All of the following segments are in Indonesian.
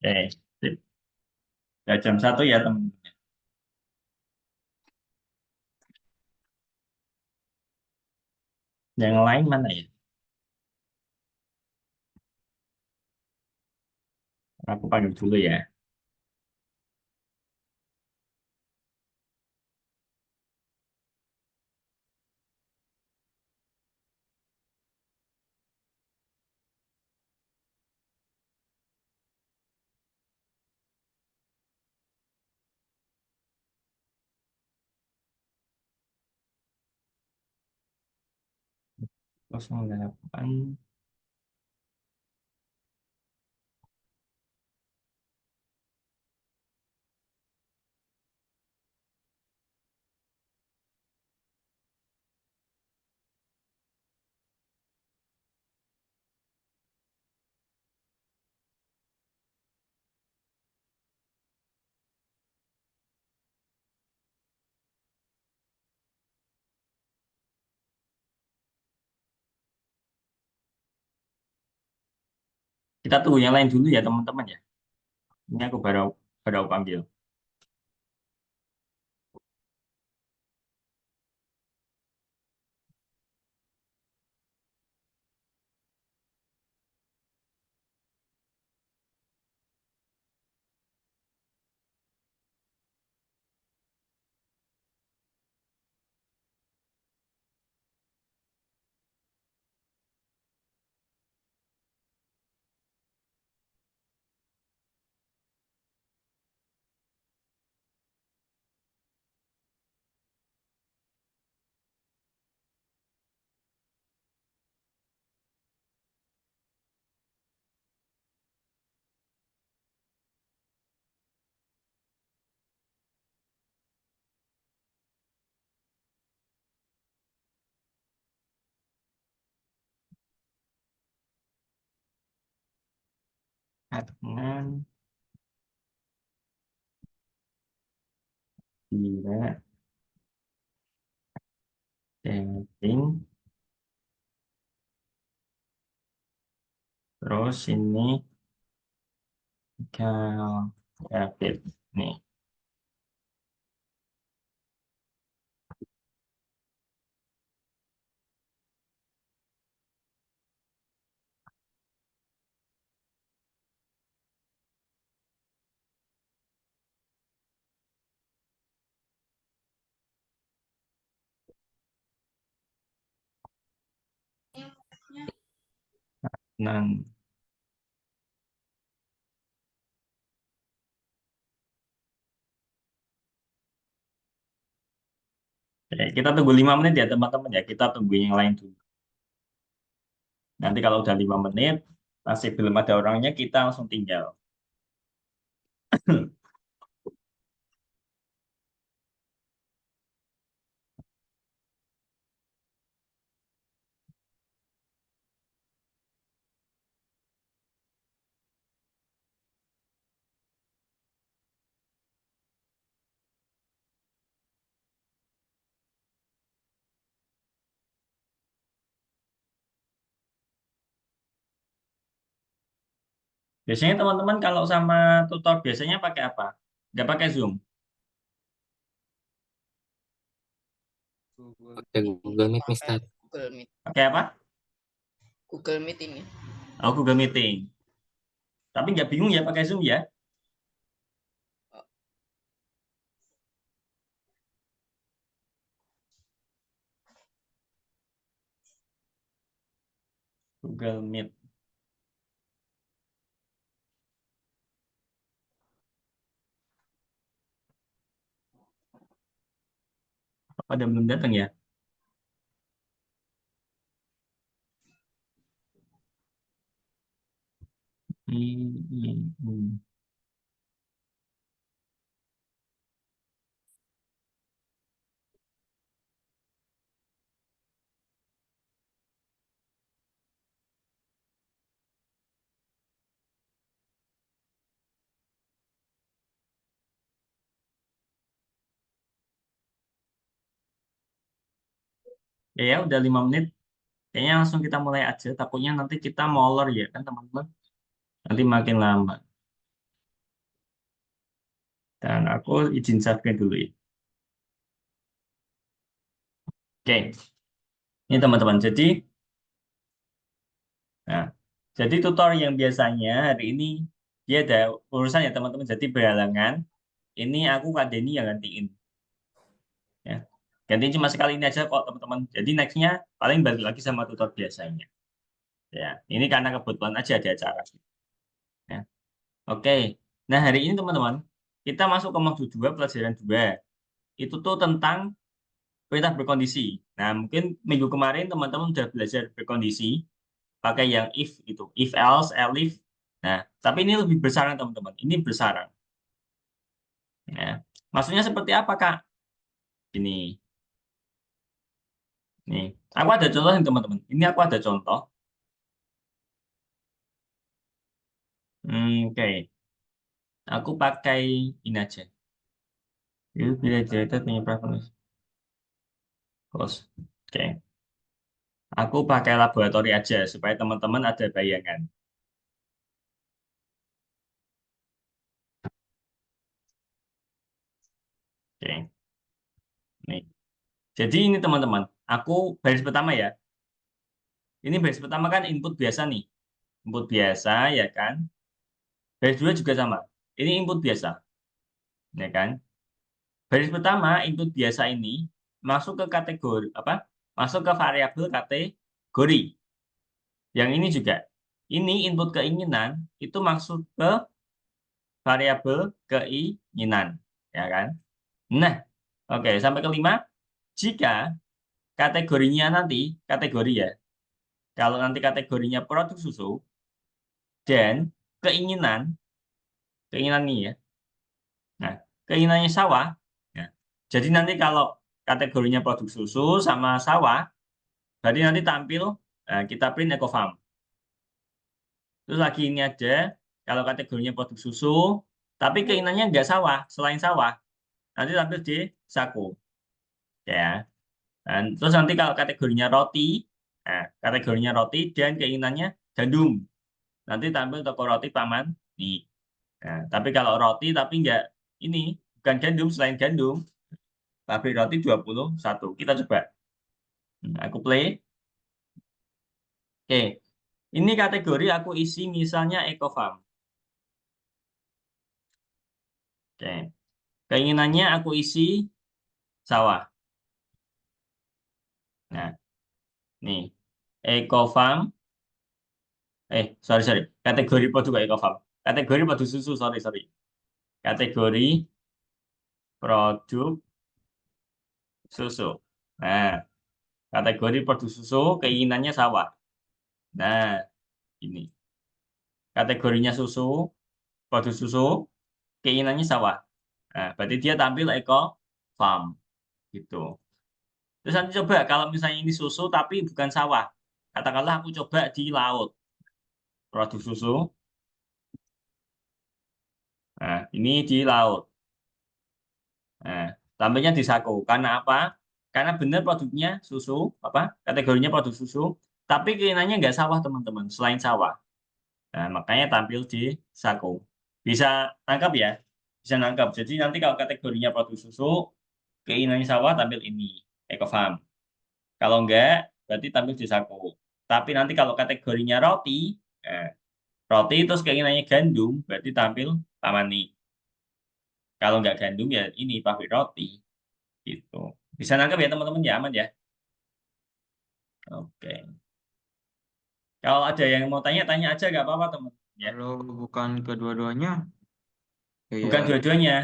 Oke, sip. Ya, jam 1 ya teman. Yang lain mana ya? Aku panggil dulu ya. Kosong delapan. Kita tunggu yang lain dulu ya teman-teman ya. Ini aku baru baru aku panggil. 4, 2, setting. Terus ini kalau David nih. Nah, kita tunggu 5 menit ya teman-teman ya. Kita tunggu yang lain dulu. Nanti kalau udah 5 menit masih belum ada orangnya, kita langsung tinggal. Biasanya teman-teman kalau sama tutor biasanya pakai apa? Nggak pakai Zoom. Pakai Google Meet, Mister. Google Meet. Pakai apa? Google Meet ini. Oh, Google Meeting. Tapi nggak bingung ya pakai Zoom ya? Google Meet. Pada belum datang ya? Hmm. Ya, udah 5 menit. Kayaknya langsung kita mulai aja. Takutnya nanti kita molor ya kan teman-teman. Nanti makin lama. Dan aku izin subscribe dulu ya. Oke, ini teman-teman. Nah, jadi tutor yang biasanya hari ini dia ada urusan ya teman-teman. Jadi berhalangan. Ini aku Kak Denny yang gantiin. Ya. Gantiin cuma sekali ini aja kok teman-teman. Jadi nextnya paling balik lagi sama tutor biasanya. Ya, ini karena kebetulan aja ada acara. Ya. Oke. Nah, hari ini teman-teman, kita masuk ke modul 2 pelajaran 2. Itu tuh tentang perintah berkondisi. Nah, mungkin minggu kemarin teman-teman udah belajar berkondisi pakai yang if itu, if else, elif. Nah, tapi ini lebih bersarang teman-teman. Ini bersarang. Ya. Maksudnya seperti apa, Kak? Ini. Nih, aku ada contoh nih teman-teman. Ini aku ada contoh. Oke. Aku pakai ini aja. Itu bila cerita punya preferensi. Close. Oke. Aku pakai laboratori aja supaya teman-teman ada bayangan. Oke. Nih. Jadi ini teman-teman. Aku baris pertama ya. Ini baris pertama kan input biasa nih. Input biasa ya kan. Baris dua juga sama. Ini input biasa. Ya kan. Baris pertama input biasa ini masuk ke kategori apa? Masuk ke variabel kategori. Yang ini juga. Ini input keinginan itu masuk ke variabel keinginan, ya kan? Nah, oke, sampai kelima, jika kategorinya nanti kategori ya. Kalau nanti kategorinya produk susu dan keinginan, keinginan nih ya. Nah, keinginannya sawah. Ya. Jadi nanti kalau kategorinya produk susu sama sawah, berarti nanti tampil kita print eco farm. Terus lagi ini ada kalau kategorinya produk susu, tapi keinginannya nggak sawah, selain sawah, nanti tampil di saku. Ya. Dan terus nanti kalau kategorinya roti, nah, kategorinya roti dan keinginannya gandum, nanti tampil toko roti paman nih. Nah, tapi kalau roti tapi nggak ini bukan gandum selain gandum, tapi roti 21. Kita coba. Aku play. Oke. Ini kategori aku isi misalnya eco farm. Oke. Keinginannya aku isi sawah. Nah, nih. Eco farm. Sorry. Kategori produk eco farm. Kategori produk susu, sorry. Kategori produk susu. Nah, kategori produk susu keinginannya sawah. Nah, ini. Kategorinya susu, produk susu, keinginannya sawah. Nah, berarti dia tampil eco farm gitu. Terus nanti coba kalau misalnya ini susu tapi bukan sawah. Katakanlah aku coba di laut. Produk susu. Nah, ini di laut. Nah, tampilnya di saku. Karena apa? Karena benar produknya susu, apa? Kategorinya produk susu, tapi keinginannya nggak sawah, teman-teman, selain sawah. Nah, makanya tampil di saku. Bisa nangkap ya? Bisa nangkap. Jadi nanti kalau kategorinya produk susu, keinginannya sawah tampil ini, eco farm. Kalau enggak, berarti tampil di saku. Tapi nanti kalau kategorinya roti, eh, roti terus keinginannya gandum, berarti tampil tamani. Kalau nggak gandum ya ini pabrik roti gitu. Bisa nangkep ya teman-teman ya, aman ya. Oke. Kalau ada yang mau tanya-tanya aja nggak apa-apa teman. Ya, Kalau bukan kedua-duanya, bukan kayak dua-duanya.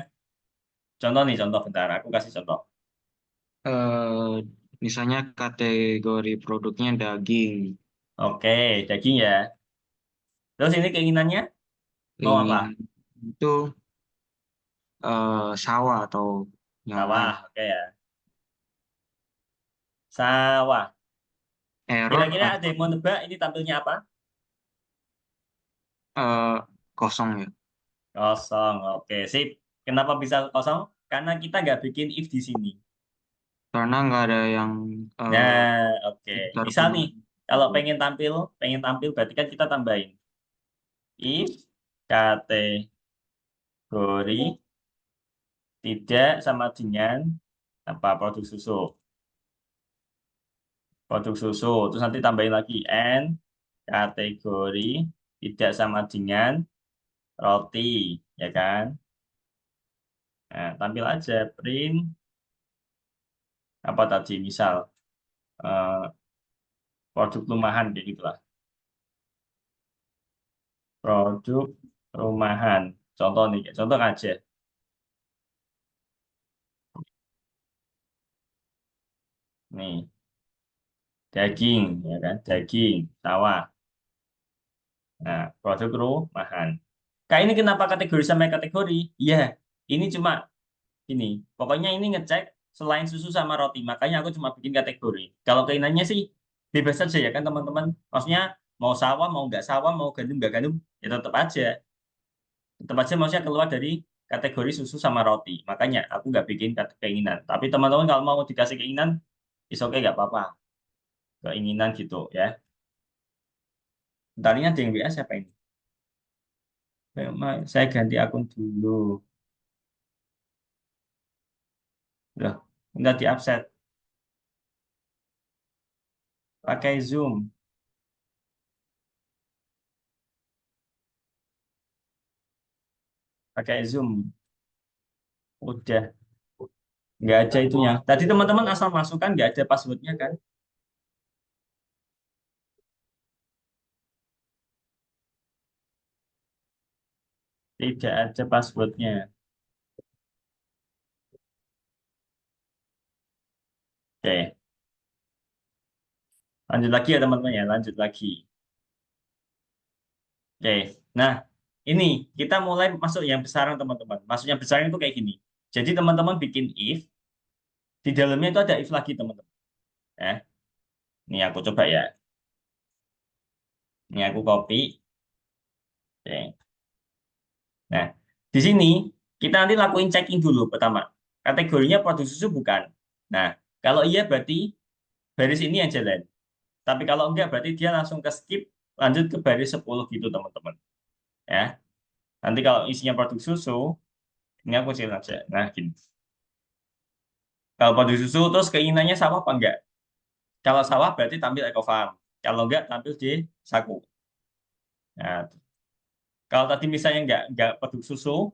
Contoh nih, contoh bentar. Aku kasih contoh. eh, misalnya kategori produknya daging, Oke, daging ya. Terus ini keinginannya mau apa? ingin itu sawah atau yang lain. Sawah. Oke ya. Sawah. Error Kira-kira ada atau yang mau nebak ini tampilnya apa? eh, kosong ya. Kosong. Oke, sip. Kenapa bisa kosong? Karena kita nggak bikin if di sini. Karena nggak ada yang eh, Nah, oke. Misal nih, terpenuhi. kalau pengen tampil berarti kan kita tambahin if kategori tidak sama dengan apa produk susu. Produk susu. Terus nanti tambahin lagi N kategori tidak sama dengan roti, ya kan? Nah, tampil aja print apa tadi misal eh, produk rumahan kayak gitulah. Produk rumahan. Contoh nih, contoh aja. Nih, daging, ya kan? Daging, sawah. Nah, produk rumahan. Kayak ini kenapa kategori sama kategori? Iya, ini cuma ini. Pokoknya ini ngecek selain susu sama roti. Makanya aku cuma bikin kategori. Kalau keinginannya sih bebas saja ya kan teman-teman. Maksudnya mau sawah, mau nggak sawah, mau gandum nggak gandum, ya tetap aja. Tetap aja maksudnya keluar dari kategori susu sama roti. Makanya aku nggak bikin keinginan. Tapi teman-teman kalau mau dikasih keinginan, is oke nggak apa-apa. Keinginan gitu ya. Bentar ini ada yang WA siapa ini? Saya ganti akun dulu. Loh, nggak di upset. Pakai Zoom. Pakai Zoom. Udah. Nggak ada itunya. Tadi teman-teman asal masukkan nggak ada passwordnya kan? Tidak ada passwordnya. Oke, lanjut lagi ya teman-teman ya. Lanjut lagi. Oke, nah ini kita mulai masuk yang besaran teman-teman. Masuknya besaran itu kayak gini. Jadi teman-teman bikin if, di dalamnya itu ada if lagi teman-teman. Ya, ini aku coba ya. Ini aku copy. Oke. Nah, di sini kita nanti lakuin checking dulu pertama. Kategorinya produk susu bukan. Nah, kalau iya berarti baris ini yang jalan. Tapi kalau enggak berarti dia langsung ke skip lanjut ke baris 10 gitu teman-teman. Ya. Nanti kalau isinya produk susu, ini aku kecil aja. Nah, gini. Kalau produk susu terus keinginannya sawah apa enggak? Kalau sawah berarti tampil Ecofarm. Kalau enggak tampil di Saku. Nah, kalau tadi misalnya enggak produk susu,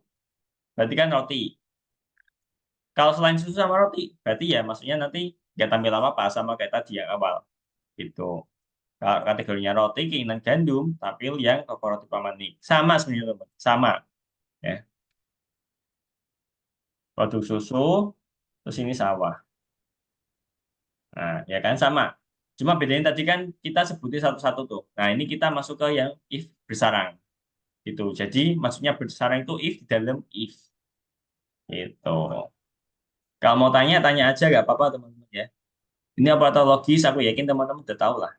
berarti kan roti. Kalau selain susu sama roti, berarti ya maksudnya nanti nggak tampil apa-apa sama kayak tadi yang awal. Gitu. Kalau kategorinya roti, keinginan gandum, tampil yang kooperatif pamanik. Sama sebenarnya, teman. Sama. Ya. Produk susu, terus ini sawah. Nah, ya kan sama. Cuma bedanya tadi kan kita sebutin satu-satu tuh. Nah, ini kita masuk ke yang if bersarang. Gitu. Jadi, maksudnya bersarang itu if di dalam if. Gitu. Kalau mau tanya, tanya aja nggak apa-apa, teman-teman ya. Ini operator logis, aku yakin teman-teman udah tahu lah.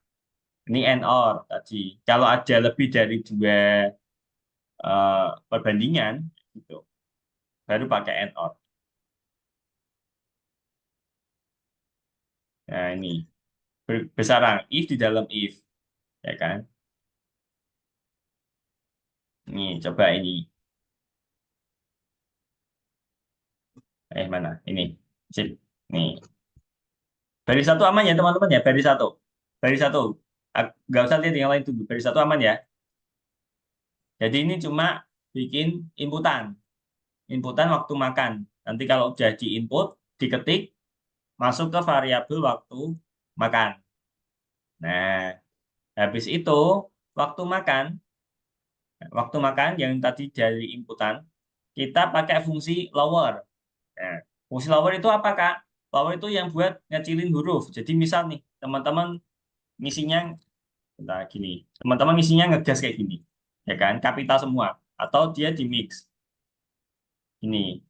Ini and or tadi. Kalau ada lebih dari dua perbandingan, gitu, baru pakai and or. Nah, ini besaran if di dalam if, ya kan? Ini coba ini. Mana? Ini. Sip. Nih. Baris satu aman ya teman-teman ya. Baris satu. Baris satu. Nggak usah lihat yang lain dulu. Baris satu aman ya. Jadi ini cuma bikin inputan. Inputan waktu makan. Nanti kalau udah diinput, diketik, masuk ke variabel waktu makan. Nah, habis itu waktu makan yang tadi dari inputan, kita pakai fungsi lower. Nah, fungsi lower itu apa, Kak? Lower itu yang buat ngecilin huruf. Jadi misal nih, teman-teman ngisinya nah gini. Teman-teman ngisinya ngegas kayak gini. Ya kan? Kapital semua atau dia di mix. Ini.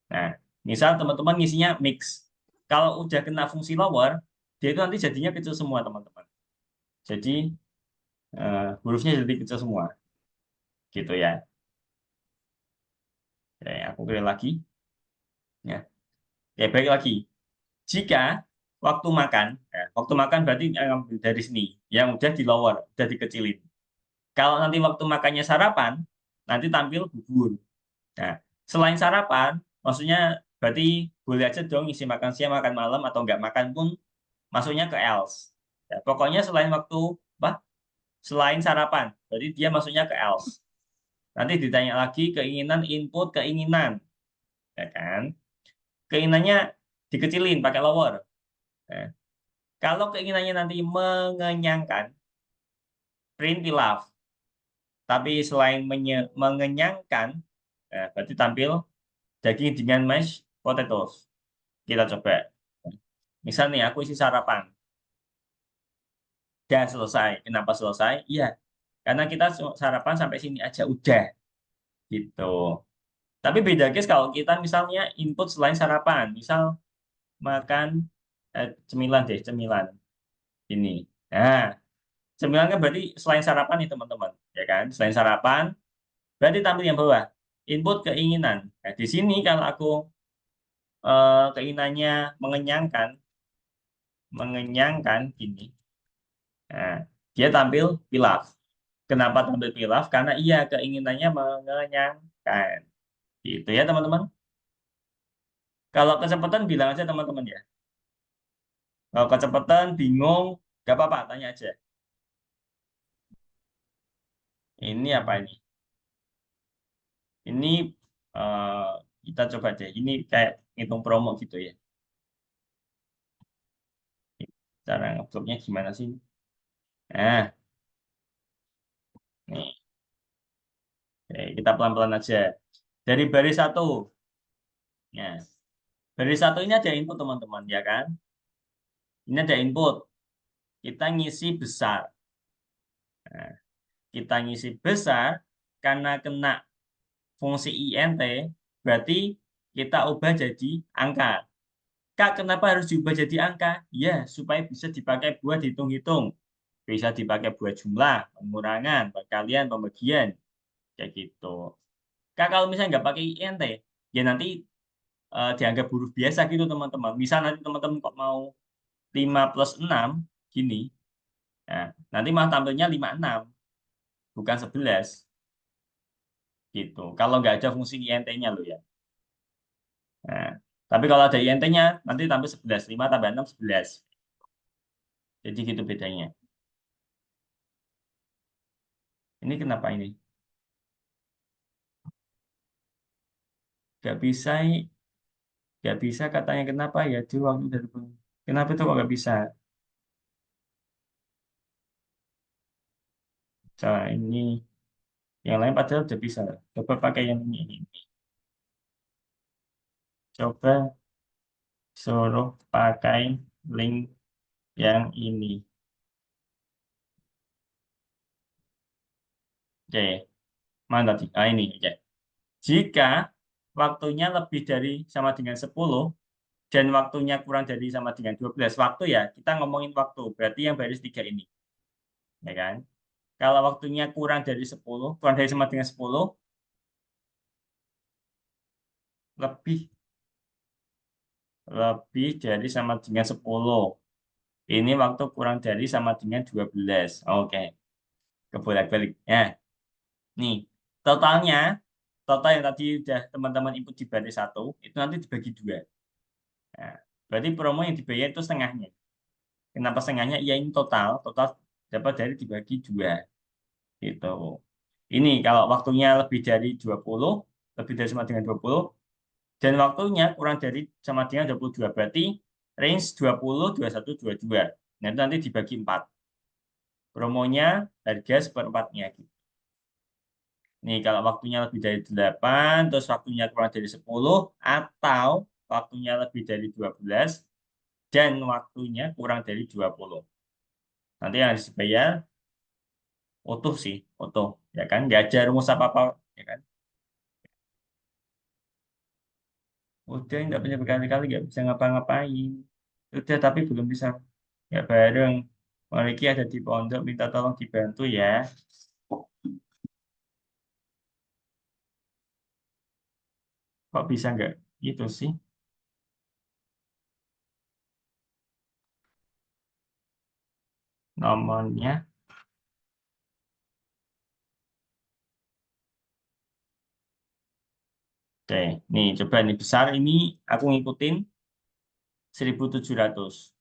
Nah, misal teman-teman ngisinya mix. Kalau udah kena fungsi lower, dia itu nanti jadinya kecil semua, teman-teman. Jadi hurufnya jadi kecil semua. Gitu ya. Oke, aku kira lagi. Ya. Oke, baik lagi. Jika waktu makan berarti dari sini, yang udah di lower, udah dikecilin. Kalau nanti waktu makannya sarapan, nanti tampil bubur. Nah, selain sarapan, maksudnya berarti boleh aja dong isi makan siang, makan malam, atau nggak makan pun masuknya ke else. Ya, pokoknya selain waktu, apa? Selain sarapan, berarti dia masuknya ke else. Nanti ditanya lagi keinginan, input keinginan, ya kan? Keinginannya dikecilin pakai lower. Nah, kalau keinginannya nanti mengenyangkan, print pilaf. Tapi selain mengenyangkan, berarti tampil daging dengan mashed potatoes. Kita coba. Misal nih, aku isi sarapan. Udah selesai. Kenapa selesai? Iya, karena kita sarapan sampai sini aja udah. Gitu. Tapi beda case kalau kita misalnya input selain sarapan. Misal makan cemilan deh, cemilan. Ini. Nah, cemilan kan berarti selain sarapan nih teman-teman. Ya kan? Selain sarapan, berarti tampil yang bawah. Input keinginan. Nah, di sini kalau aku keinginannya mengenyangkan gini. Nah, dia tampil pilaf. Kenapa tampil pilaf? Karena iya keinginannya mengenyangkan. Gitu ya teman-teman. Kalau kecepatan bilang aja teman-teman ya. Kalau kecepatan bingung, gak apa-apa, tanya aja. Ini apa ini? Ini eh, kita coba deh. Ini kayak ngitung promo gitu ya. Cara ngebloknya gimana sih? Nah, nih. Oke, kita pelan-pelan aja. Dari baris satu. Ya, baris satu ini ada input teman-teman, ya kan? Ini ada input. Kita ngisi besar. Nah, kita ngisi besar karena kena fungsi int, berarti kita ubah jadi angka. Kak, kenapa harus diubah jadi angka? Ya, supaya bisa dipakai buat hitung-hitung. Bisa dipakai buat jumlah, pengurangan, perkalian, pembagian. Kayak gitu. Kak, kalau misalnya nggak pakai int, ya nanti dianggap huruf biasa gitu, teman-teman. Misal nanti teman-teman kok mau 5 plus 6, gini. Nah, nanti malah tampilnya 56, bukan 11. Gitu. Kalau nggak ada fungsi int-nya loh ya. Nah, tapi kalau ada int-nya, nanti tampil 11. 5 tambah 6, 11. Jadi gitu bedanya. Ini kenapa ini? Nggak bisa, nggak bisa katanya kenapa ya? Di waktu dari kenapa itu kok nggak bisa? Coba ini yang lain padahal udah bisa. Coba pakai yang ini. Coba suruh pakai link yang ini. Oke, mana tadi? Ah, ini. Oke. Jika waktunya lebih dari sama dengan 10 dan waktunya kurang dari sama dengan 12 waktu ya, kita ngomongin waktu. Berarti yang baris 3 ini. Ya kan? Kalau waktunya kurang dari 10, kurang dari sama dengan 10, lebih lebih dari sama dengan 10. Ini waktu kurang dari sama dengan 12. Oke, kebolak-balik. Nah, nih, totalnya, total yang tadi udah teman-teman input di baris satu, itu nanti dibagi dua. Nah, berarti promo yang dibayar itu setengahnya. Kenapa setengahnya? Ya ini total dapat dari dibagi dua. Gitu. Ini kalau waktunya lebih dari 20, lebih dari sama dengan 20, dan waktunya kurang dari sama dengan 22. Berarti range 20, 21, 22. Nah, itu nanti dibagi 4. Promonya harga seperempatnya. Gitu. Nih, kalau waktunya lebih dari 8, terus waktunya kurang dari 10, atau waktunya lebih dari 12, dan waktunya kurang dari 20. Nanti yang harus dibayar utuh sih, utuh. Ya kan? Nggak ada rumus apa-apa. Ya kan? Udah, nggak punya berkali-kali, nggak bisa ngapa-ngapain. Udah, tapi belum bisa. Nggak bareng. Maliki ada di pondok, minta tolong dibantu ya. Kok bisa nggak gitu sih? Nomornya Oke, nih coba nih besar ini aku ngikutin 1700.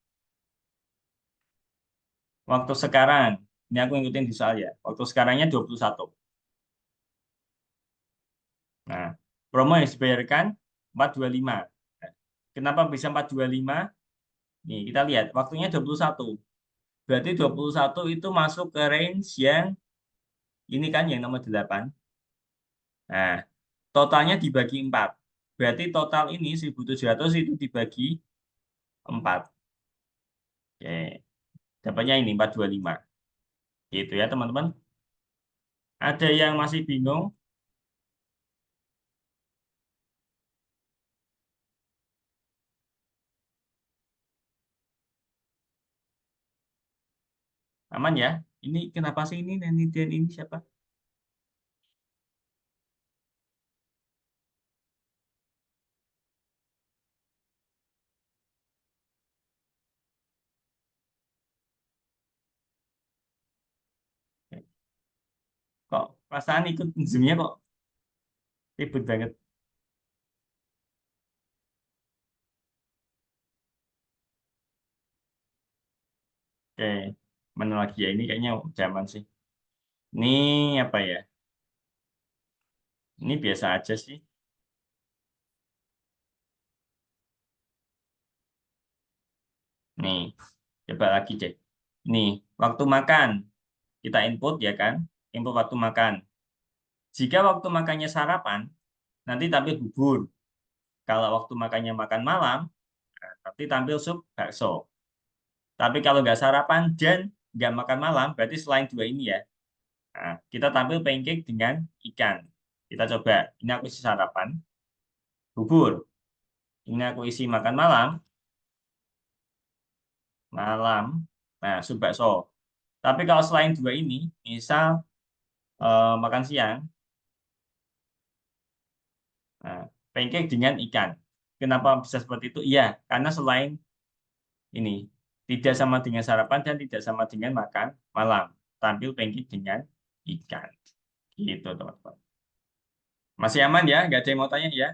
Waktu sekarang, ini aku ngikutin di soal ya. Waktu sekarangnya 21. Nah, promo yang dibayarkan 425. Nah, kenapa bisa 425? Nih, kita lihat waktunya 21. Berarti 21 itu masuk ke range yang ini kan yang nomor 8. Nah, totalnya dibagi 4. Berarti total ini 1700 itu dibagi 4. Oke, dapatnya ini 425. Gitu ya, teman-teman. Ada yang masih bingung? Aman ya? Ini kenapa sih ini dan ini siapa? Kok perasaan ikut zoom-nya kok ribet banget. Oke, mana lagi ya? Ini kayaknya zaman sih. Ini apa ya? Ini biasa aja sih. Nih, coba lagi deh. Nih, waktu makan. Kita input ya kan? Input waktu makan. Jika waktu makannya sarapan, nanti tampil bubur. Kalau waktu makannya makan malam, nanti tampil sup bakso. Tapi kalau nggak sarapan dan nggak makan malam, berarti selain dua ini ya. Nah, kita tampil pancake dengan ikan. Kita coba. Ini aku isi sarapan, bubur. Ini aku isi makan malam, malam. Nah, sup bakso. Tapi kalau selain dua ini, misal makan siang, nah, pancake dengan ikan. Kenapa bisa seperti itu? Iya, karena selain ini tidak sama dengan sarapan dan tidak sama dengan makan malam. Tampil pancake dengan ikan. Gitu, teman-teman. Masih aman ya? Nggak ada yang mau tanya ya?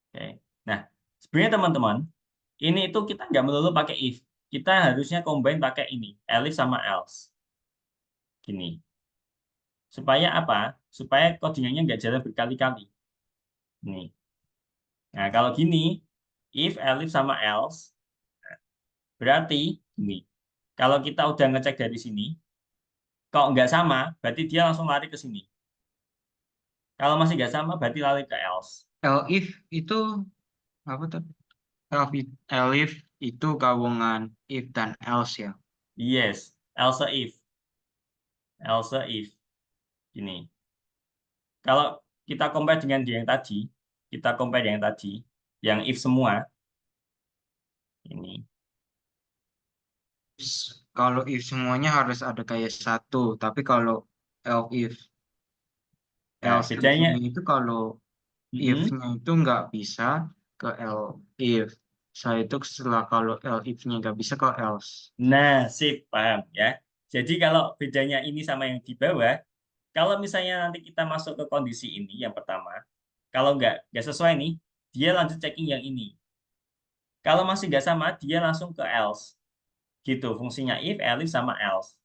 Oke. Nah, sebenarnya teman-teman, ini itu kita nggak melulu pakai if. Kita harusnya combine pakai ini, elif sama else. Gini. Supaya apa? Supaya codingannya nggak jalan berkali-kali. Nih. Nah, kalau gini, if, elif, sama else, berarti gini. Kalau kita udah ngecek dari sini, kalau nggak sama, berarti dia langsung lari ke sini. Kalau masih nggak sama, berarti lari ke else. Elif itu apa tuh? Elif itu gabungan if dan else ya. Yes, else if. Else if. Gini. Kalau kita compare dengan yang tadi, kita compare yang tadi, yang if semua, ini. Kalau if semuanya harus ada kayak satu, tapi kalau if Nah, else bedanya, if-nya itu kalau mm-mm. if-nya itu nggak bisa ke if. Saya itu setelah kalau if-nya nggak bisa ke else. Nah, sip, paham ya. Jadi kalau bedanya ini sama yang di bawah, kalau misalnya nanti kita masuk ke kondisi ini, yang pertama, kalau nggak sesuai nih, dia lanjut checking yang ini. Kalau masih nggak sama, dia langsung ke else. Gitu, fungsinya if, elif, sama else.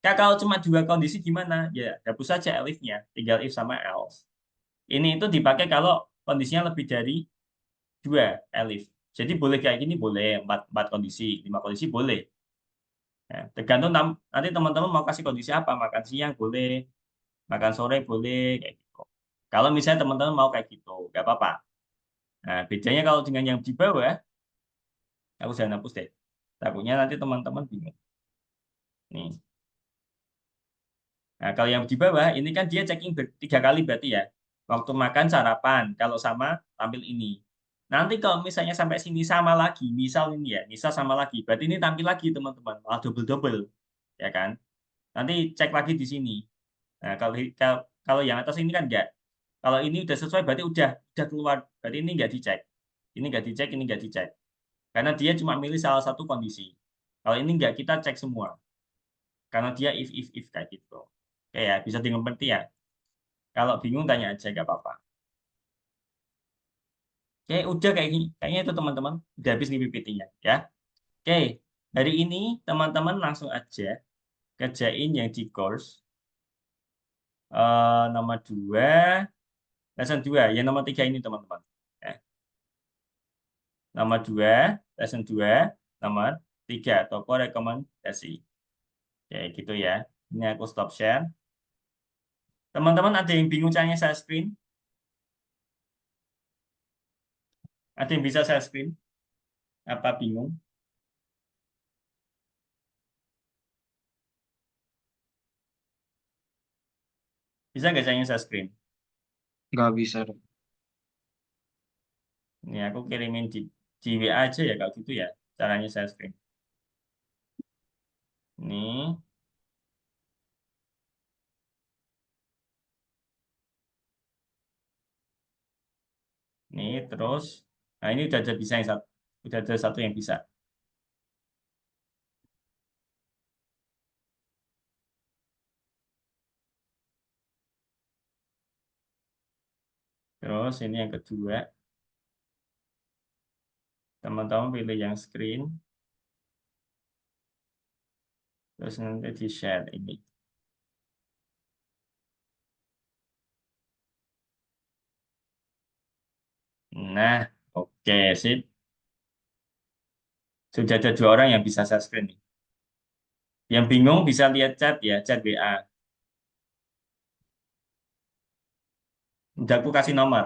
Kalau cuma dua kondisi gimana? Ya, hapus saja elif-nya, tinggal if sama else. Ini itu dipakai kalau kondisinya lebih dari dua elif. Jadi boleh kayak gini, boleh empat kondisi, 5 kondisi boleh. Ya, tergantung nanti teman-teman mau kasih kondisi apa, makan siang boleh, makan sore boleh, kayak gitu. Kalau misalnya teman-teman mau kayak gitu, nggak apa-apa. Nah, bedanya kalau dengan yang di bawah, aku jangan hapus deh. Takutnya nanti teman-teman bingung. Nih. Nah, kalau yang di bawah, ini kan dia checking 3 kali berarti ya. Waktu makan sarapan, kalau sama tampil ini. Nanti kalau misalnya sampai sini sama lagi, misal ini ya, misal sama lagi, berarti ini tampil lagi teman-teman, malah double-double, ya kan? Nanti cek lagi di sini. Nah, kalau yang atas ini kan enggak. Kalau ini udah sesuai berarti udah keluar. Berarti ini enggak dicek. Ini enggak dicek, ini enggak dicek. Karena dia cuma milih salah satu kondisi. Kalau ini enggak kita cek semua. Karena dia if kayak gitu. Oke ya, bisa dimengerti ya. Kalau bingung tanya aja, nggak apa-apa. Oke, udah kayak gini. Kayaknya itu teman-teman. Udah habis nih PPT-nya ya. Oke, hari ini teman-teman langsung aja kerjain yang di course. Nomor 2, lesson 2. Yang nomor 3 ini teman-teman. Ya. Nomor 2, lesson 2. Nomor 3, toko rekomendasi. Oke, gitu ya. Ini aku stop share. Teman-teman ada yang bingung caranya share screen? Ada yang bisa share screen? Apa bingung? Bisa nggak caranya share screen? Nggak bisa. Ini aku kirimin di WA aja ya kalau gitu ya. Caranya share screen. Ini, terus. Nah, ini udah ada bisa yang satu. Udah ada satu yang bisa. Terus ini yang kedua. Teman-teman pilih yang screen. Terus nanti di share ini. Nah, oke, sip. Sudah ada 2 orang yang bisa share screen nih. Yang bingung bisa lihat chat ya, chat WA. Udah aku kasih nomor.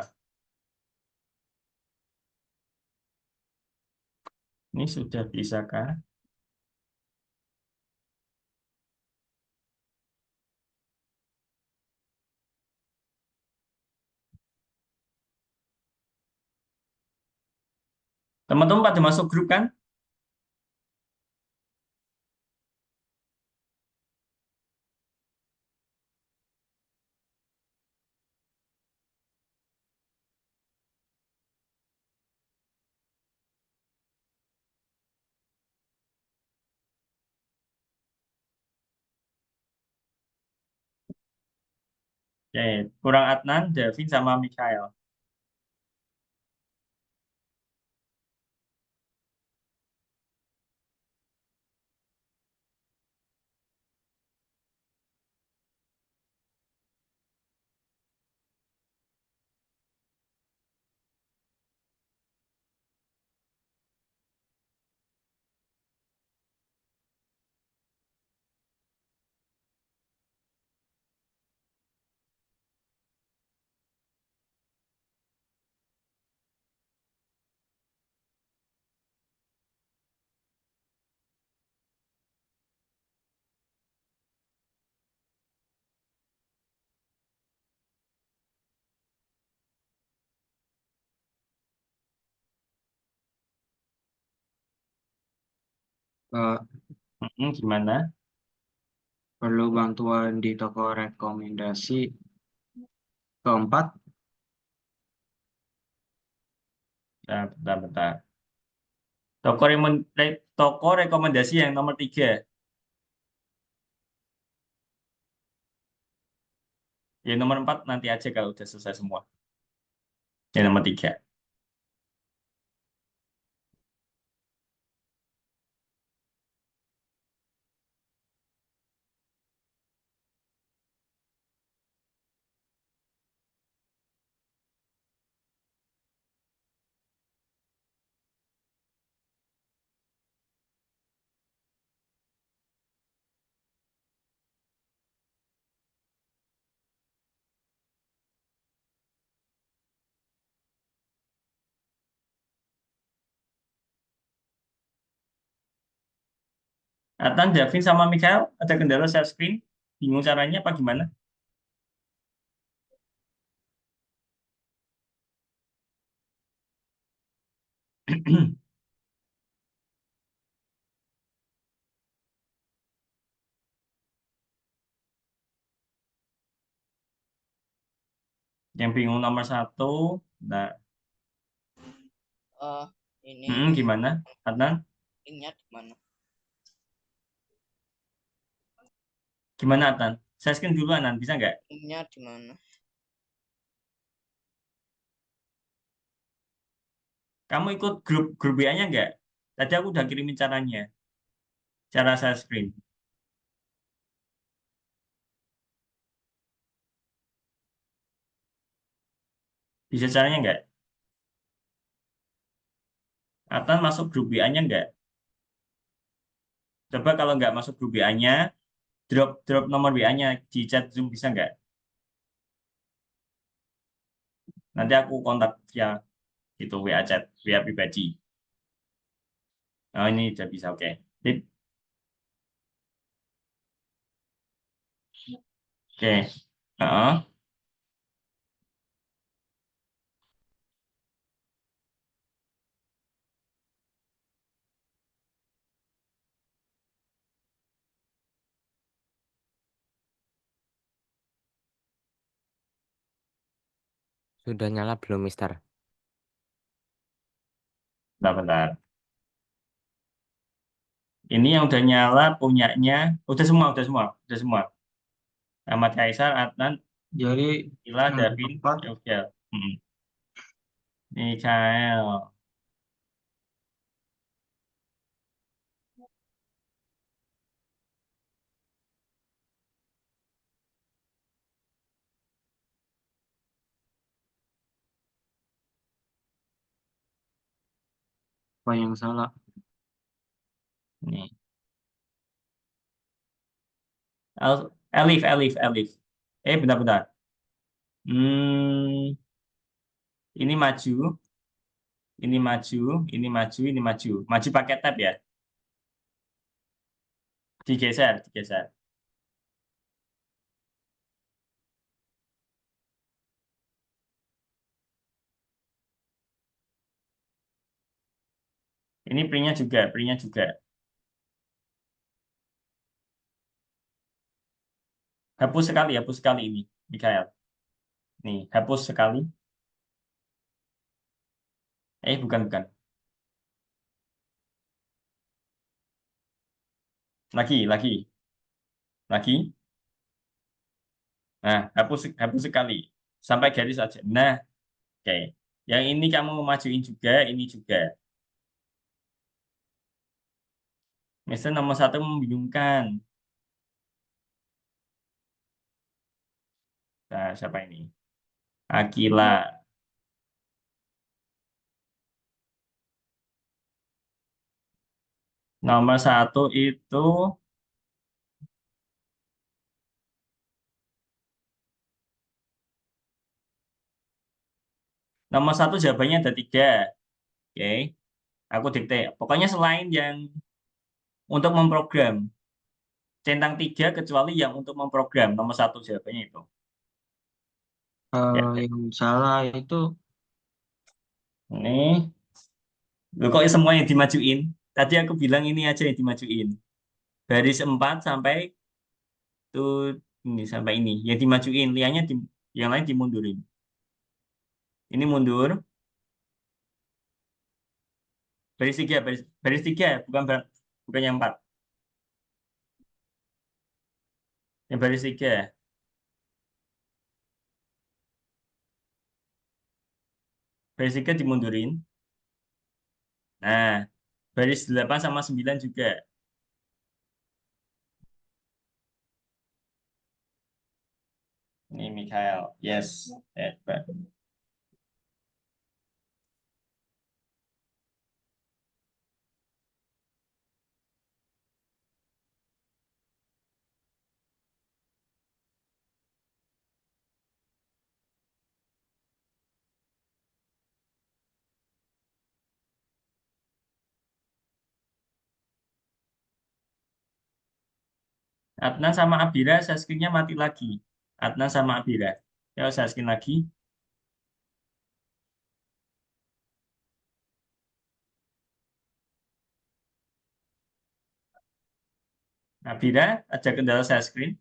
Ini sudah bisa kah? Teman-teman pada masuk grup kan? Oke, kurang Adnan, Davin, sama Mikael. Eh, Gimana? Perlu bantuan di toko rekomendasi. Keempat, Bentar, bentar, bentar. Toko rekomendasi yang nomor 3. Yang nomor 4 nanti aja kalau udah selesai semua. Yang nomor 3. Adnan, Davin, sama Mikael ada kendala share screen? Bingung caranya apa gimana? Yang bingung nomor 1. Nah, Ini gimana? Adnan, linknya di mana? gimana Adnan? Saya screen duluan, Nan. Bisa nggak? Linknya di mana? Kamu ikut grup WA-nya nggak? Tadi aku udah kirimin caranya. Cara saya screen. Bisa caranya nggak? Atau masuk grup WA-nya nggak? Coba kalau nggak masuk grup WA-nya, drop drop nomor WA-nya di chat Zoom bisa nggak? Nanti aku kontak via itu WA chat, WA pribadi. Oh ini udah bisa, oke. Sip. Oke. Heeh. Sudah nyala belum, Mister? Bentar, bentar. Ini yang udah nyala punyanya, udah semua, udah semua, udah semua. Ahmad Kaisar, Adnan, Jadi Ila, yang Davin, keempat Yofel. Mikael. apa yang salah? Nih. Elif, Elif, Elif. Bentar-bentar. Hmm, ini maju, ini maju, ini maju, ini maju. Maju pakai tab ya. Digeser, digeser. Ini printnya juga, printnya juga. Hapus sekali ini, Mikael. Nih, hapus sekali. Bukan, bukan. Lagi, lagi, lagi. Nah, hapus sekali. Sampai garis aja. Nah, oke. Yang ini kamu majuin juga, ini juga. Misalnya nomor satu membingungkan. Nah, siapa ini? Akila. Nomor satu itu, nomor satu jawabannya ada tiga. Oke, aku dikte. Pokoknya selain yang untuk memprogram. Centang tiga kecuali yang untuk memprogram. Nomor satu jawabannya itu. Ya, Yang salah itu ini. Loh, kok semua yang dimajuin? Tadi aku bilang ini aja yang dimajuin. Baris 4 sampai tuh ini sampai ini. Yang dimajuin, liannya yang lain dimundurin. Ini mundur. Baris 3, baris 3, bukan yang 4. Yang baris 3. Baris 3 dimundurin. Nah, baris 8 sama 9 juga. Ini Mikael. Yes. Hebat. Adnan sama Abira, saya mati lagi. Adnan sama Abira. Ya, saya lagi. Abira, ada kendala saya screen.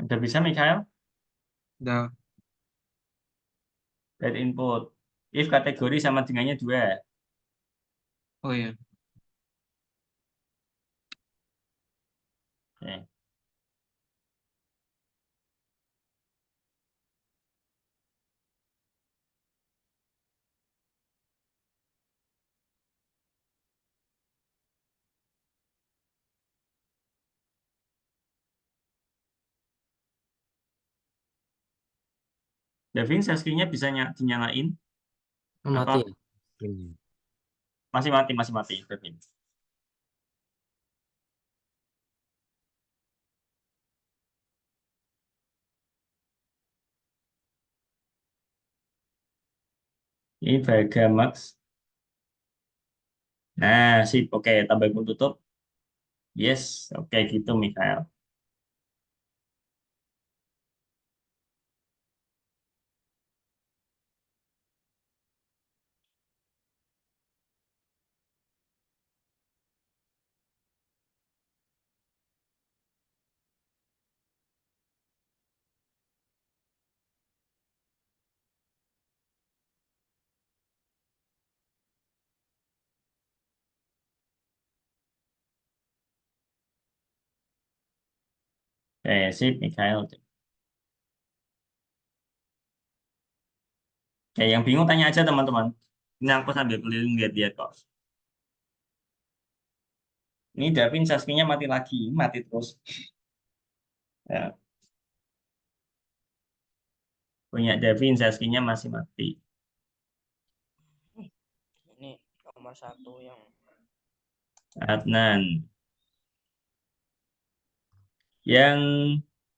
Udah bisa, Mikael? Udah. That input. If kategori sama dengannya 2. Oh iya. Oke. Davin, share screen-nya bisa dinyalain? Oh, mati Atau ya? Ini. masih mati, Davin. Ini Max. Nah, sip. Oke, tambah pun tutup. Yes, oke gitu, Mikael. Oke, sip, Mikael. Oke, yang bingung tanya aja, teman-teman. Ini aku sambil keliling lihat-lihat kok. Ini Davin Saskinya mati lagi, mati terus. Ya, punya Davin Saskinya masih mati. Ini nomor 1 yang Adnan. Yang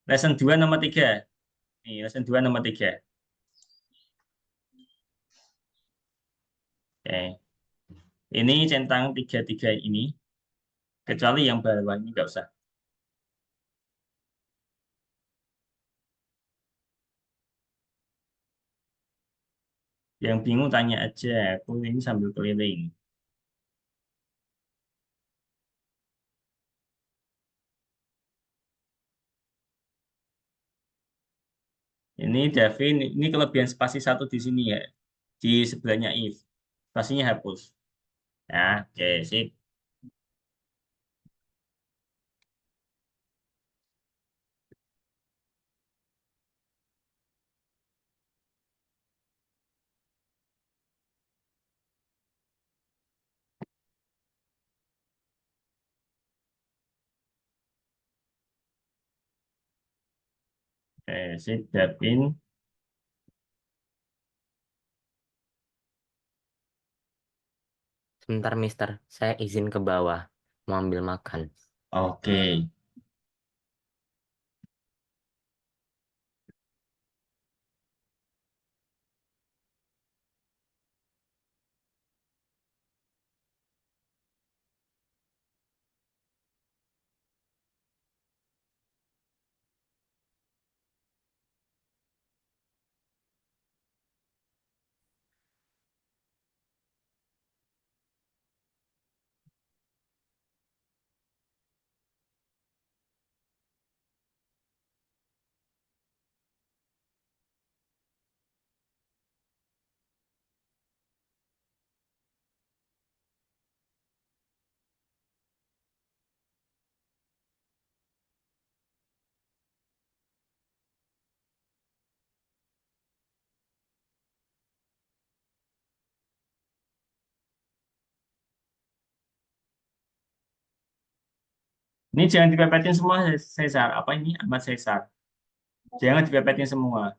lesson 2 nomor 3. Nih, lesson 2 nomor 3. Oke. Ini centang 33 ini. Kecuali yang bawah ini nggak usah. Yang bingung tanya aja. Aku ini sambil keliling. Ini Davin, ini kelebihan spasi satu di sini ya. Di sebelahnya if. Spasinya hapus. Ya, oke, sip. Oke, sip, Davin. Sebentar, Mister. Saya izin ke bawah. Mau ambil makan. Oke. Ini jangan dipepetin semua, Cesar. Apa ini? Ahmad Cesar. Jangan dipepetin semua.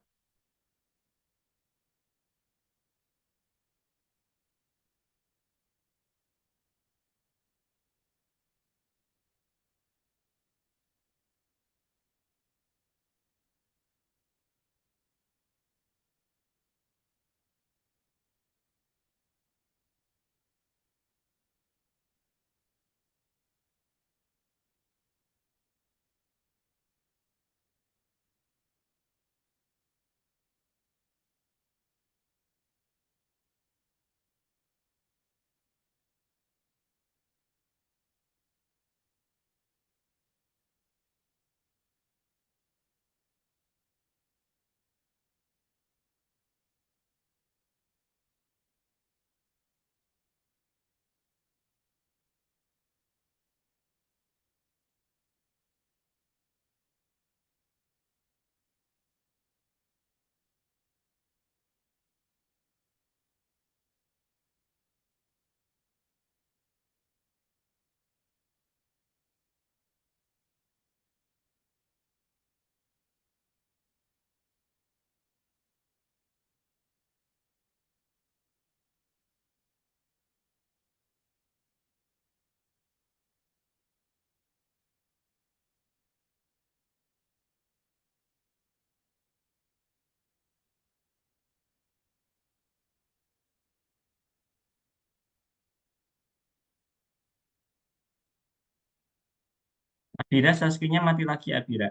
Abira, share screen-nya mati lagi, Abira.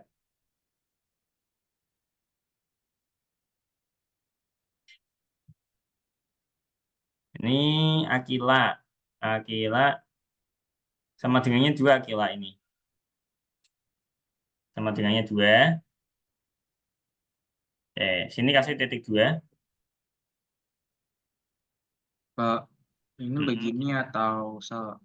Ini Akila. Akila sama dengannya 2 Akila ini. Sama dengannya 2. Sini kasih titik 2. Pak, ini begini atau salah?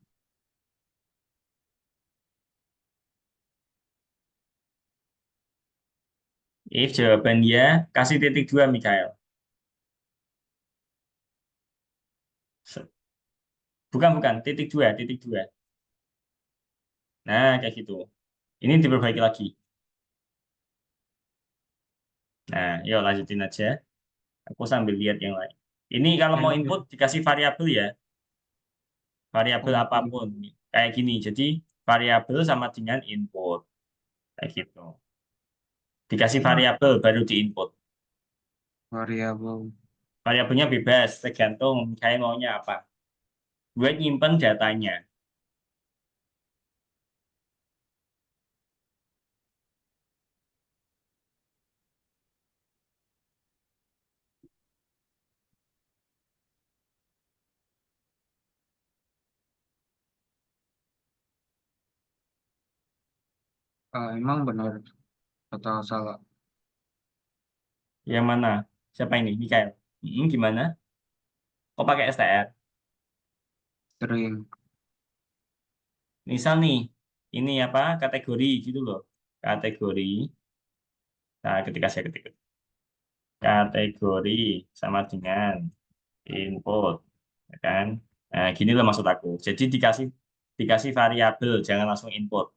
If jawaban dia, kasih titik 2, Mikael. Bukan, titik 2, titik 2. Nah, kayak gitu. Ini diperbaiki lagi. Nah, yuk lanjutin aja. Aku sambil lihat yang lain. Ini kalau mau input dikasih variabel ya. Variabel apapun. Kayak gini. Jadi variabel sama dengan input. Kayak gitu. Dikasih variabel baru diinput. Variabel. Variabelnya bebas, tergantung kayak maunya apa. Buat nyimpen datanya. Emang benar atau salah? Yang mana? Siapa ini? Mikael. Gimana? Kok pakai STR? Sering. Misal nih, ini apa? Kategori gitu loh. Kategori. Nah, ketika saya ketik kategori sama dengan input, ya kan? Nah, gini loh maksud aku. Jadi dikasih dikasih variabel, jangan langsung input.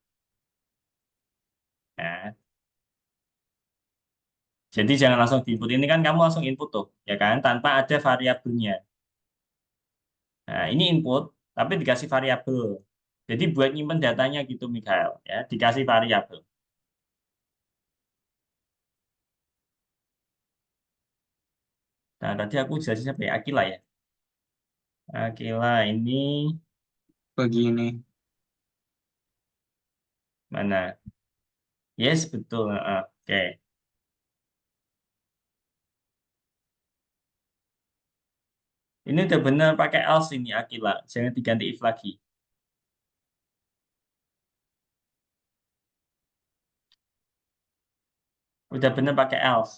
Ya. Jadi jangan langsung diinput. Ini kan kamu langsung input tuh, ya kan? Tanpa ada variabelnya. Nah, ini input, tapi dikasih variabel. Jadi buat nyimpen datanya gitu, Mikael. Ya, dikasih variabel. Nah, tadi aku jelasin sampai Akila ya. Akila ini Begini. mana? Yes, betul. Oke. Ini udah bener pakai else ini Akila. Jangan diganti if lagi. Udah bener pakai else.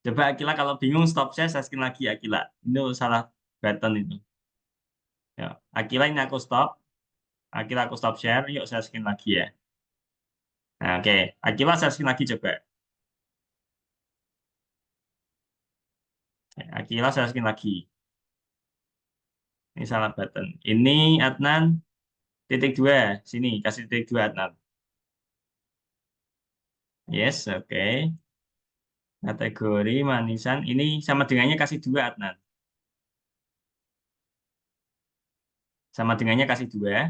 Coba Akila kalau bingung stop share, saya screen lagi Akila. Ini salah button itu. Ya. Akila ini aku stop. Akila aku stop share. Yuk saya screen lagi ya. Nah, oke. Akila saya screen lagi coba. Akila saya screen lagi. Ini salah button. Ini Adnan titik 2. Sini kasih titik 2 Adnan. Yes, oke. Kategori manisan. Ini sama dengannya kasih 2 Adnan. Sama dengannya kasih 2.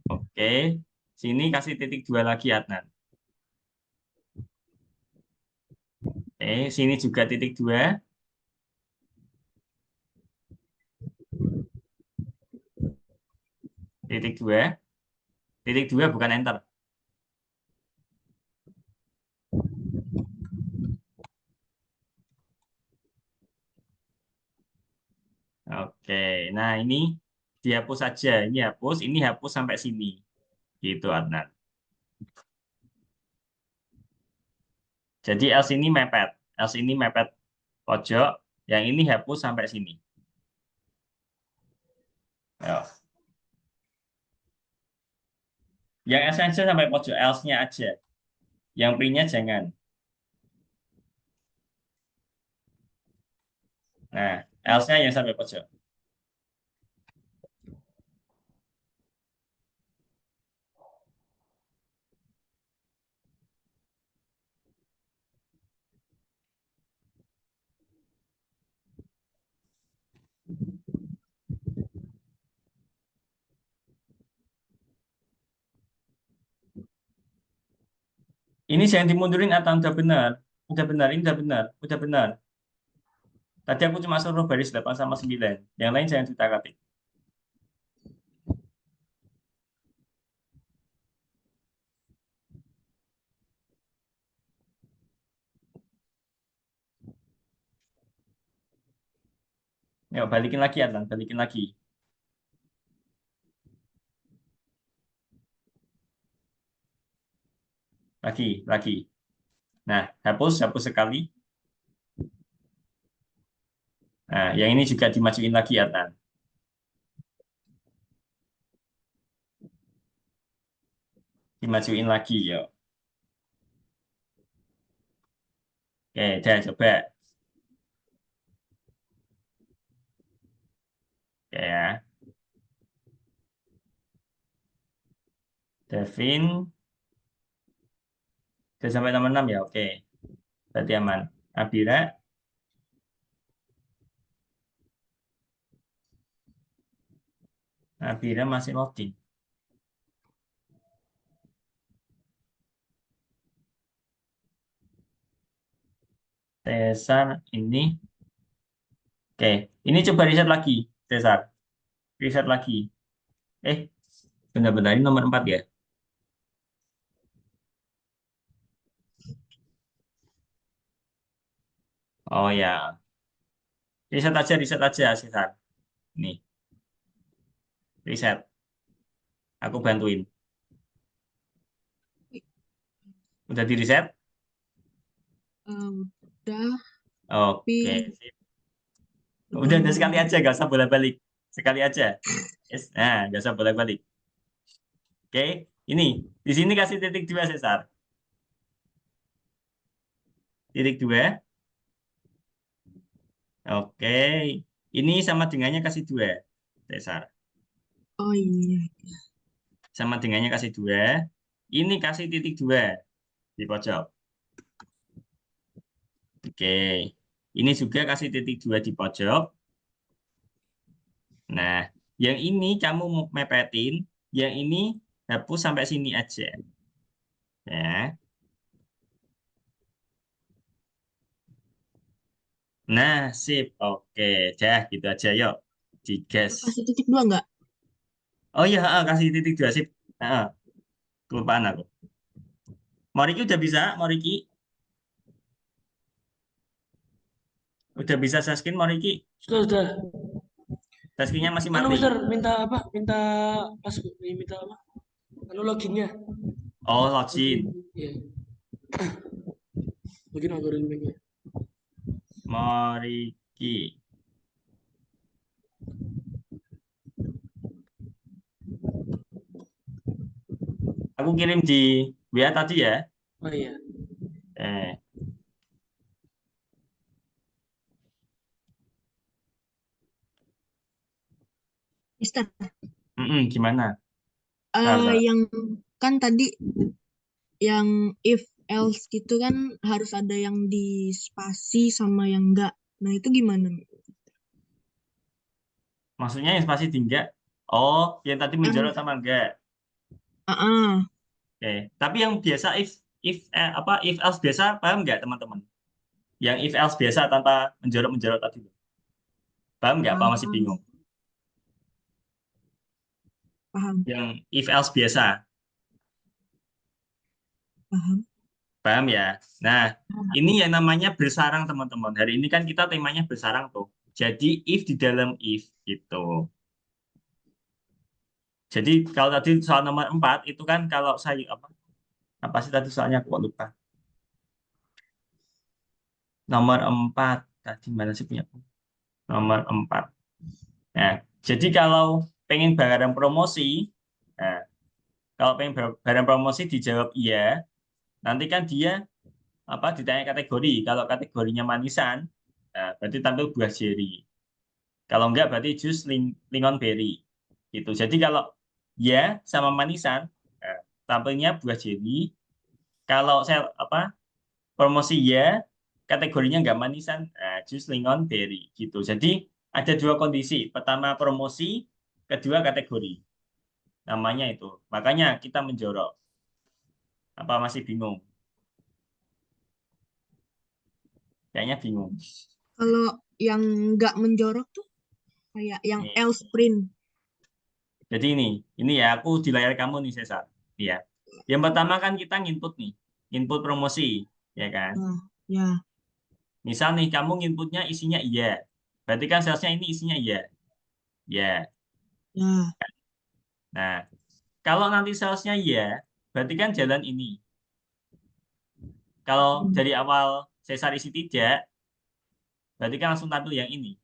Oke. Sini kasih titik 2 lagi Adnan. Sini juga titik 2. Titik 2. Titik 2 bukan enter. Oke. Nah, ini dihapus saja. Ini hapus sampai sini. Gitu Adnan. Jadi else ini mepet. Else ini mepet pojok. Yang ini hapus sampai sini. Ya. Yang essential sampai pojok else-nya aja. Yang print-nya jangan. Nah, else-nya yang sampai pojok. Ini jangan dimundurin atau udah benar. Udah benar, ini udah benar. Udah benar. Tadi aku cuma suruh baris 8 sama 9. Yang lain jangan diutak-atik. Yuk, balikin lagi, Adnan. Balikin lagi. Lagi. Nah, hapus sekali. Nah, yang ini juga dimajuin lagi, Adnan. Dimajuin lagi, yuk. Oke, udah coba. Oke ya. Devin. Sudah sampai nomor 6 ya, oke. Berarti aman. Abira. Abira masih loading. Cesar ini. Oke, ini coba riset lagi, Cesar. Riset lagi. Benar-benar ini nomor 4 ya. Oh ya. Riset aja, Cesar. Nih, riset. Aku bantuin. Udah di riset? Udah, Oke, tapi sip. Udah sekali aja, gak usah bolak-balik. Sekali aja. Yes. Nah, gak usah bolak-balik. Oke, ini di sini kasih titik 2, Cesar. Titik 2. Oke, ini sama dengannya kasih 2, Cesar. oh iya. Sama dengannya kasih 2. Ini kasih titik 2 di pojok. Oke, ini juga kasih titik 2 di pojok. Nah, yang ini kamu mepetin, yang ini hapus sampai sini aja. Ya. Nah, sip. Oke, dah gitu aja yuk. Digas. Kasih titik 2 nggak? Oh iya, kasih titik 2 sip. Kelupaan aku. Moriki udah bisa, Moriki. Udah bisa saskin, Moriki. Sudah. Saskinnya masih Anu, mati. Mister, minta apa? Minta minta apa? Anu loginnya. Oh, login. Iya. Login algoritmanya. Moriki. Aku kirim di WA tadi ya. Oh iya. Eh, Mister, gimana? Sabar. yang kan tadi yang if else gitu kan harus ada yang di spasi sama yang enggak. Nah, itu gimana? Maksudnya yang spasi tinggal. Oh, yang tadi menjorok Yang sama enggak? ah Oke. Tapi yang biasa if else biasa paham nggak teman-teman? Yang if else biasa tanpa menjorok tadi. Paham nggak? Apa masih bingung? paham, Yang if else biasa. paham. Paham ya? Nah, ini yang namanya bersarang teman-teman. Hari ini kan kita temanya bersarang tuh. Jadi if di dalam if gitu. Jadi kalau tadi soal nomor 4 itu kan kalau saya apa sih tadi soalnya aku kok lupa. Nomor 4 tadi mana sih punya aku? Nomor 4. Nah, jadi kalau pengen barang promosi, nah, kalau pengen barang promosi dijawab iya, nanti kan dia ditanya kategori. Kalau kategorinya manisan, nah, berarti tampil buah jeri. Kalau enggak berarti jus lingon berry. Gitu. Jadi kalau ya sama manisan, tampilnya buah jeri. Kalau saya promosi ya, kategorinya enggak manisan, jus lingon berry. Gitu. Jadi ada dua kondisi. Pertama promosi, kedua kategori. Namanya itu. Makanya kita menjorok. Apa masih bingung? Kayaknya bingung. Kalau yang nggak menjorok tuh kayak yang Nih. else print. Jadi ini ya, aku di layar kamu nih, Cesar. Ya. Yang pertama kan kita nginput nih, input promosi, ya kan? Nah, ya, Misal nih, kamu nginputnya isinya iya. Berarti kan salesnya ini isinya iya. Ya. ya, Nah, kalau nanti salesnya iya, berarti kan jalan ini. Kalau dari awal Cesar isi tidak, berarti kan langsung tampil yang ini.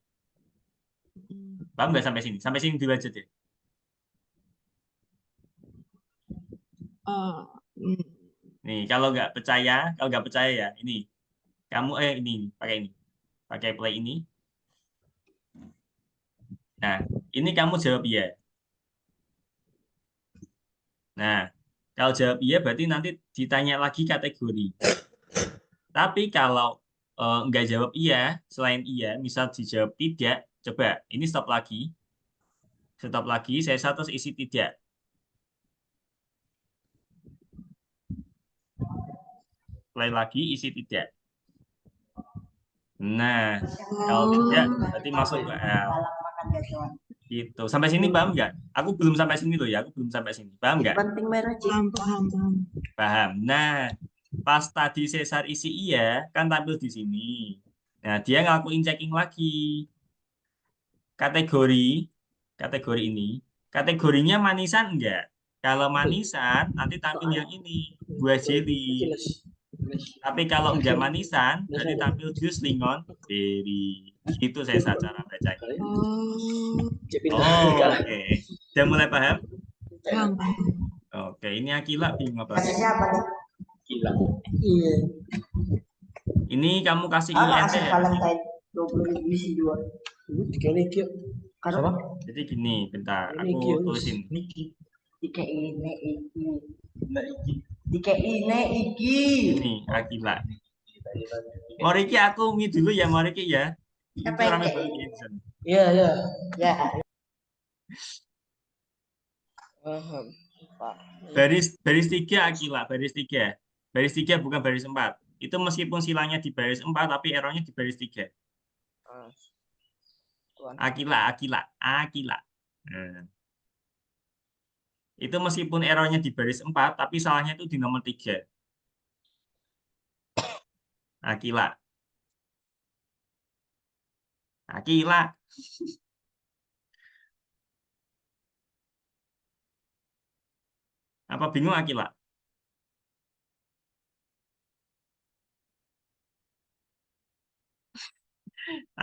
Paham nggak sampai sini? Sampai sini dulu aja deh. eh, mm, Nih, kalau nggak percaya ya, ini kamu ini pakai play ini. Nah, ini kamu jawab iya. Nah, kalau jawab iya berarti nanti ditanya lagi kategori. Tapi kalau nggak jawab iya, selain iya, misal dijawab tidak, coba ini stop lagi, saya terus isi tidak. Play lagi, isi tidak. Nah, kalau tidak, berarti masuk ke L. Gitu. Sampai sini paham nggak? Aku belum sampai sini loh ya, aku belum sampai sini. Paham nggak? paham, paham, paham. Paham. Nah, pas tadi Cesar isi iya, kan tampil di sini. Nah, dia ngelakuin checking lagi. Kategori ini, kategorinya manisan enggak? Kalau manisan, nanti tampil yang ini, buah jelly. Jelas. Jelas. Tapi kalau enggak manisan, nanti tampil jus lingon berry. Gitu saya cara bacanya. Oh, Oh, oke. Udah mulai paham? paham, paham. Oke, ini Akila bingung apa? Gila. Iya. Ini kamu kasih INT ya? Dikali kyo. Jadi gini, bentar, Ini aku kyo. tulisin. Ini Akila. Moriki aku dulu ya, Moriki ya. Itu rame banget di Edson. Iya, iya. Ya, Paham. Pak. Baris 3 Akila, baris 3. Baris 3 bukan baris 4. Itu meskipun silangnya di baris 4, tapi errornya di baris 3. Ah, Tuan. Akila. Nah. Itu meskipun errornya di baris 4, tapi salahnya itu di nomor 3. Akila. Apa bingung Akila?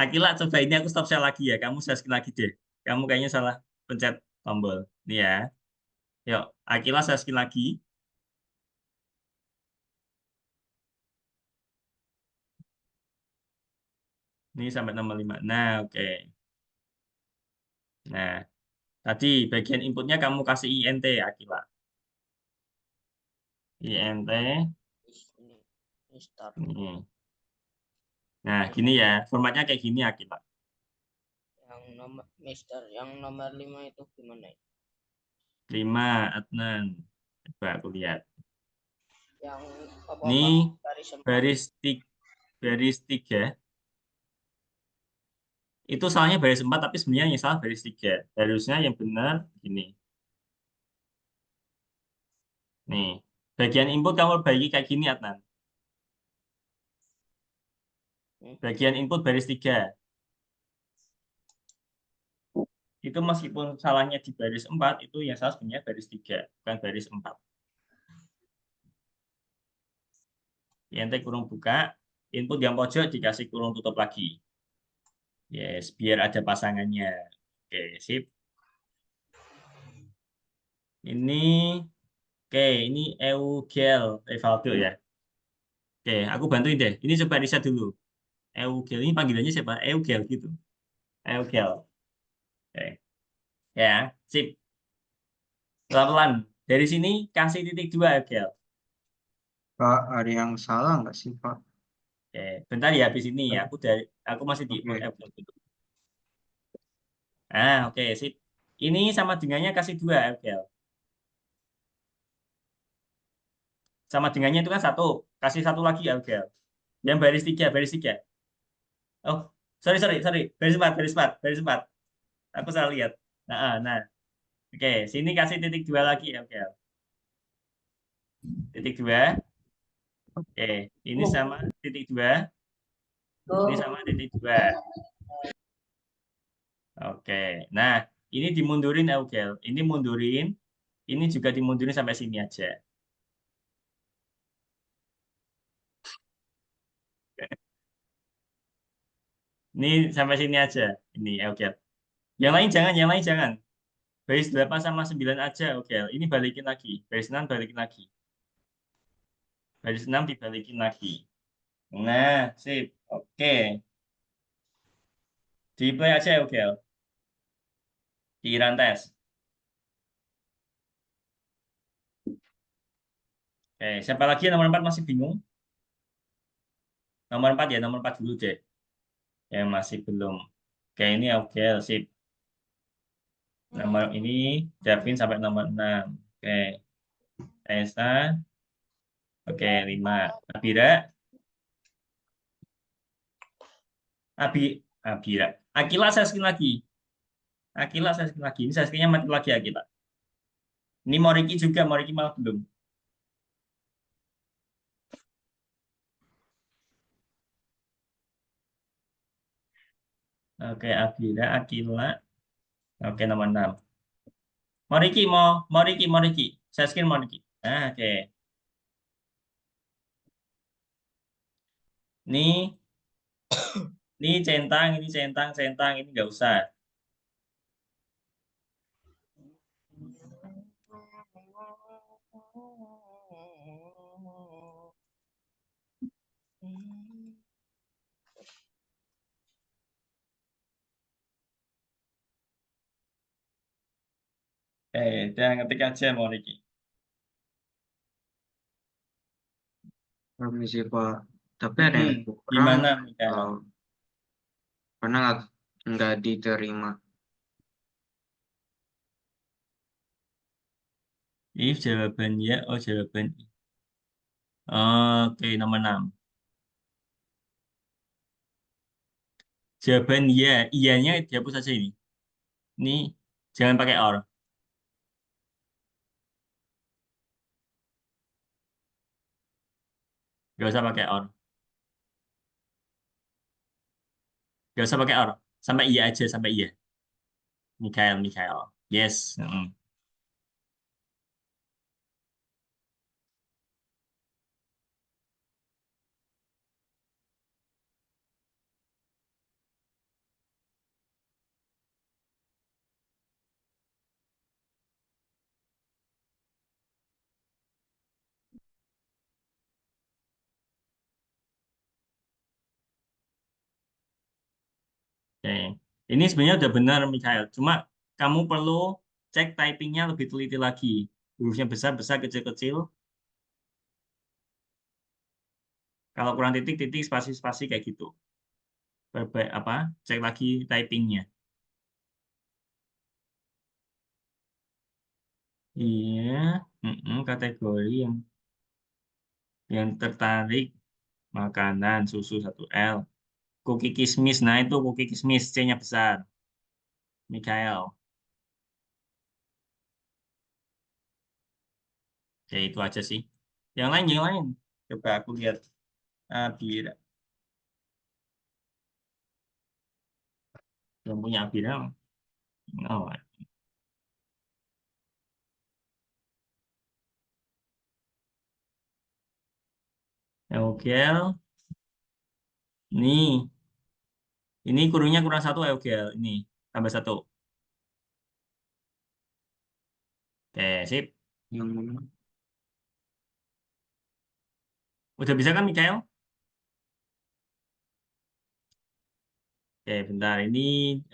Akila, coba ini aku stop share lagi ya. Kamu share lagi deh. Kamu kayaknya salah pencet tombol. Nih ya. Yuk, Akila share lagi. Ini sampai nomor 5. Nah, oke. Nah, tadi bagian inputnya kamu kasih INT, Akila. INT. Ini start. Nih. Nah, gini ya. Formatnya kayak gini, Akila. Yang nomor 5 itu gimana ya? 5, Adnan. Coba aku lihat. Yang Ini baris 4. baris 3. Itu salahnya baris 4, tapi sebenarnya yang salah baris 3. Harusnya yang benar gini. Nih, bagian input kamu bagi kayak gini, Adnan. Bagian input baris 3. Itu meskipun salahnya di baris 4, itu yang salah sebenarnya baris 3, bukan baris 4. INT kurung buka, input yang pojok dikasih kurung tutup lagi. Yes, biar ada pasangannya. Oke, sip. Ini Eugel Rivaldo ya. Oke, aku bantuin deh. Ini coba riset dulu. Eugel ini panggilannya siapa? Eugel gitu. Eugel. Oke. Ya, sip. Pelan-pelan. Dari sini kasih titik 2 Eugel. Pak, ada yang salah nggak sih, Pak? Oke, bentar ya habis ini ya. Aku masih di Oke. Eugel dulu. Oke, sip. Ini sama dengannya kasih 2 Eugel. Sama dengannya itu kan 1. Kasih 1 lagi Eugel. Yang baris 3, baris 3. Oh, sorry. Baris 4. Aku salah lihat. Nah. Oke, sini kasih titik 2 lagi ya, oke. Titik 2. Oke, ini sama titik 2. Ini sama titik 2. Oke. Nah, ini dimundurin Eugel. Ini mundurin. Ini juga dimundurin sampai sini aja. Ini sampai sini aja. Ini Eugel. Yang lain jangan. Baris 8 sama 9 aja, Eugel. Ini balikin lagi. Baris 6 balikin lagi. Baris 6 dibalikin lagi. Nah, sip. Oke. Di play aja Eugel. Di run test. Oke, siapa lagi yang nomor 4 masih bingung? Nomor 4 ya, nomor 4 dulu deh. Yang masih belum. Oke, ini Eugel, sip. Nomor ini Davin sampai nomor 6. Oke. Esa. Oke, 5. Abira. Abira. Akila saya skin lagi. Ini saya skinnya mati lagi Akila. Ini Moriki juga, Moriki malah belum. Oke, Abira, Akila. Oke, nomor 6. Moriki. Saya skin Moriki. Nah, oke. Ini centang, ini nggak usah. Udah ngetik aja Moriki. Permisi Pak, tapi ada yang kurang Gimana, Mikael? karena nggak diterima. If jawaban ya, jawaban I. Oke, nomor 6. Jawaban ya, iyanya dihapus saja ini. Ini jangan pakai or. Gak usah pakai or. Gak usah pakai or. Sampai iya aja, sampai iya. Mikael. Yes. Oke. Ini sebenarnya udah benar, Mikael. Cuma kamu perlu cek typingnya lebih teliti lagi. Hurufnya besar, kecil. Kalau kurang titik, spasi, kayak gitu. Cek lagi typingnya. Iya, kategori yang tertarik makanan susu 1L. Cookie kismis, nah itu cookie kismis C-nya besar. Mikael. Oke, itu aja sih. Yang lain. Coba aku lihat. Abira. Belum punya Abira. Oh, Eugel. Ini kurungnya kurang 1 Eugel. Ini tambah 1. Oke, sip. Yang mana? Udah bisa kan, Mikael? Oke, bentar. Ini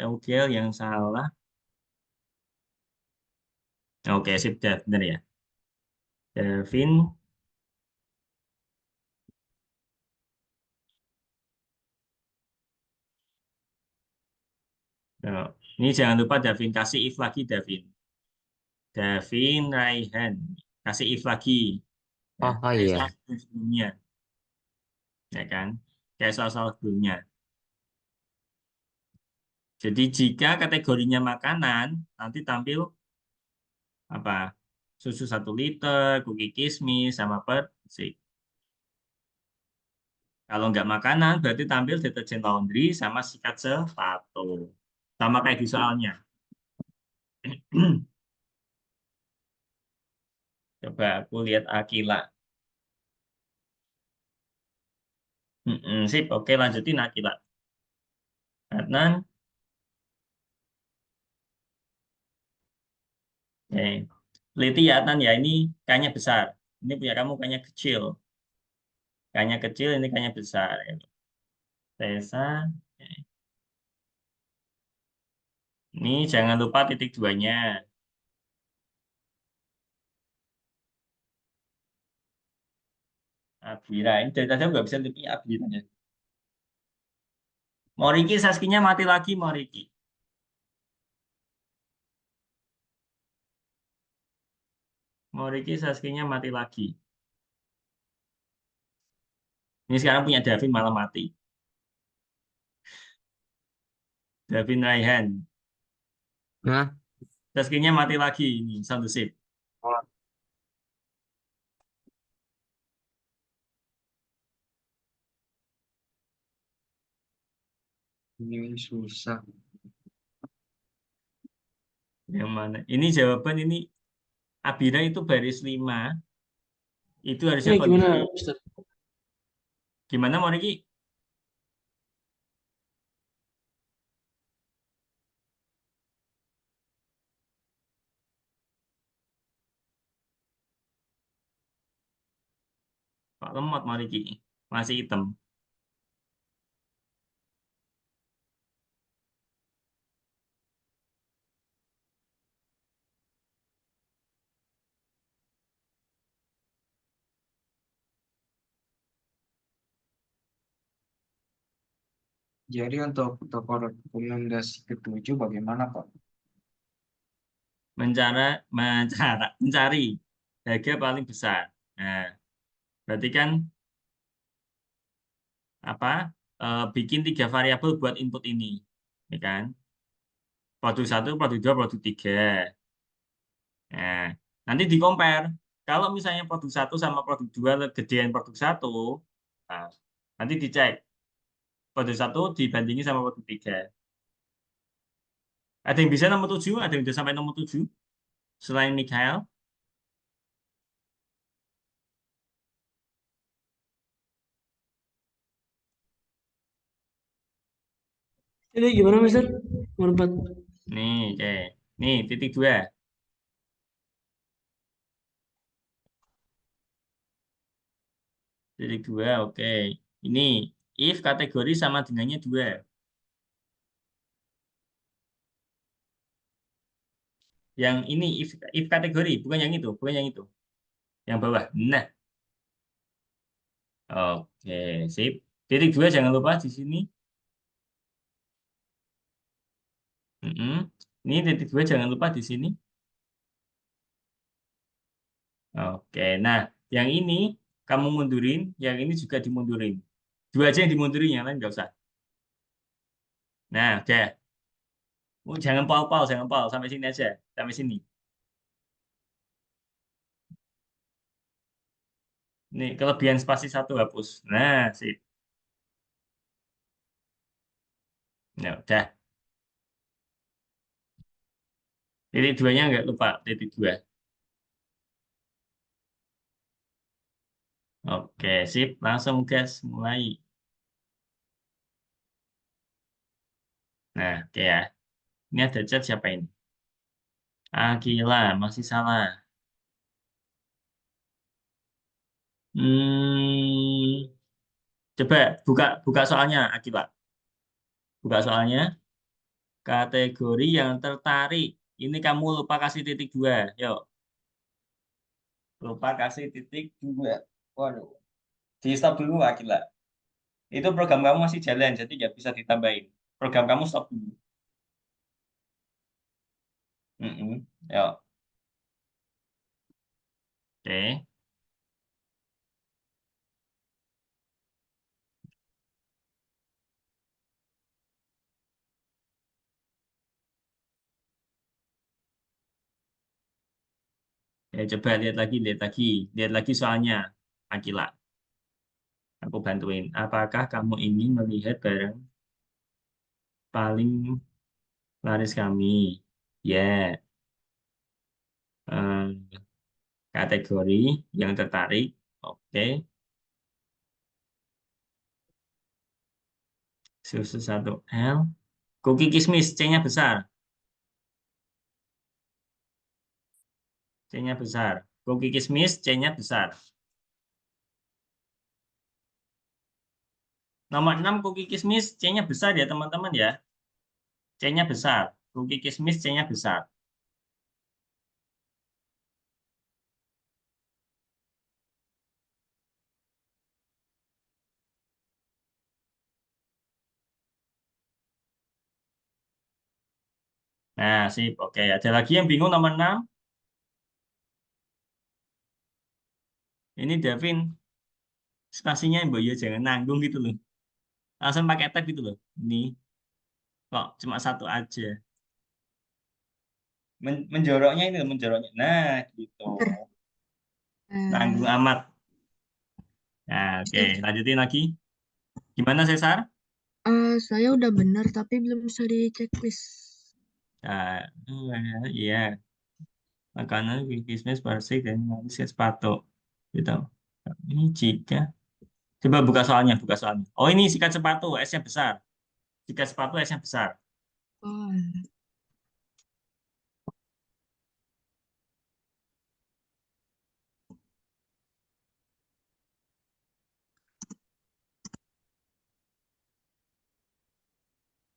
Eugel yang salah. Oke, sip. Udah bener ya. Davin. Oh, ini jangan lupa Davin. Kasih if lagi, Davin. Davin Raihan. Kasih if lagi. Ya, Oh kayak iya. soal sebelumnya. Ya kan? Kayak soal sebelumnya. Jadi jika kategorinya makanan, nanti tampil apa? Susu 1 liter, kuki kismis, sama persik. Kalau nggak makanan, berarti tampil deterjen laundry sama sikat sepatu. Sama kayak di soalnya. Coba aku lihat Akila. Sip, oke lanjutin Akila. Adnan, oke. Liti ya Adnan ya, ini kayaknya besar. Ini punya kamu kayaknya kecil. Kayaknya kecil, ini kayaknya besar. Tesa, oke. Ini jangan lupa titik duanya. Abira, ini dari tadi aku nggak bisa lebih Abira. Moriki Saskinya mati lagi, Moriki. Moriki Saskinya mati lagi. Ini sekarang punya Davin malah mati. Davin Raihan. Nah, Saskinya mati lagi. Ini satu sip. Ini susah. Yang mana? Ini jawaban ini Abira itu baris 5. Itu harusnya Gimana, kondisi. Mister? Gimana Moriki? Pak lemot Moriki. Masih hitam. Jadi untuk rekomendasi ketujuh bagaimana Pak? Mencari harga paling besar. Nah, berarti kan apa? Bikin 3 variabel buat input ini, ya kan? Produk 1, produk 2, produk 3. Nah, nanti di compare. Kalau misalnya produk 1 sama produk 2 gedean produk 1, nah, nanti dicek produk 1 dibandingin sama produk 3. Ada yang bisa nomor 7, ada yang bisa sampai nomor 7 selain Mikhail. Ini gimana, Mister? Nomor 4. Nih, oke. Nih, titik 2. Titik 2, oke. Ini if kategori sama dengannya 2. Yang ini if kategori, bukan yang itu, bukan yang itu. Yang bawah. Nah, oke, sip. Titik 2 jangan lupa di sini. Ini titik 2 jangan lupa di sini. Oke, nah yang ini kamu mundurin, yang ini juga dimundurin. 2 aja yang dimundurin, yang lain nggak usah. Nah, oke. Jangan pal-pal, jangan pal. Sampai sini aja. Sampai sini. Ini kelebihan spasi 1 hapus. Nah, sip. Ya, udah. Titik 2-nya nggak lupa. Titik 2. Oke, sip. Langsung gas. Mulai. Nah, oke ya. Ini ada chat siapa ini? Akila, masih salah. Hmm, coba buka buka soalnya, Akila. Buka soalnya. Kategori yang tertarik. Ini kamu lupa kasih titik 2. Yuk, lupa kasih titik 2. Waduh. Di stop dulu, Akila. Itu program kamu masih jalan, jadi nggak bisa ditambahin. Program kamu stop dulu. Yuk, oke. Ya, coba lihat lagi soalnya, Akila. Aku bantuin. Apakah kamu ingin melihat barang paling laris kami? Ya, eh, kategori yang tertarik. Oke, susu 1L. Cookie kismis, C-nya besar. C-nya besar. Cookie kismis, C-nya besar. Nomor 6 cookie kismis, C-nya besar ya teman-teman ya. C-nya besar. Cookie kismis, C-nya besar. Nah, sip. Oke, ada lagi yang bingung nomor 6. Ini Davin, spasinya Mbak Yo jangan nanggung gitu loh. Langsung pakai tab gitu loh. Ini kok cuma satu aja. Menjoroknya ini loh, menjoroknya. Nah, gitu. Nanggung Eh, amat. Nah, oke, lanjutin lagi. Gimana, Cesar? saya udah benar tapi belum bisa di checklist. Nah, iya. Makanan kismis, persik, dan manis sepatu. Gitu. Ini jika. Coba buka soalnya, buka soalnya. Oh, ini sikat sepatu, S-nya besar. Sikat sepatu, S-nya besar. Oh,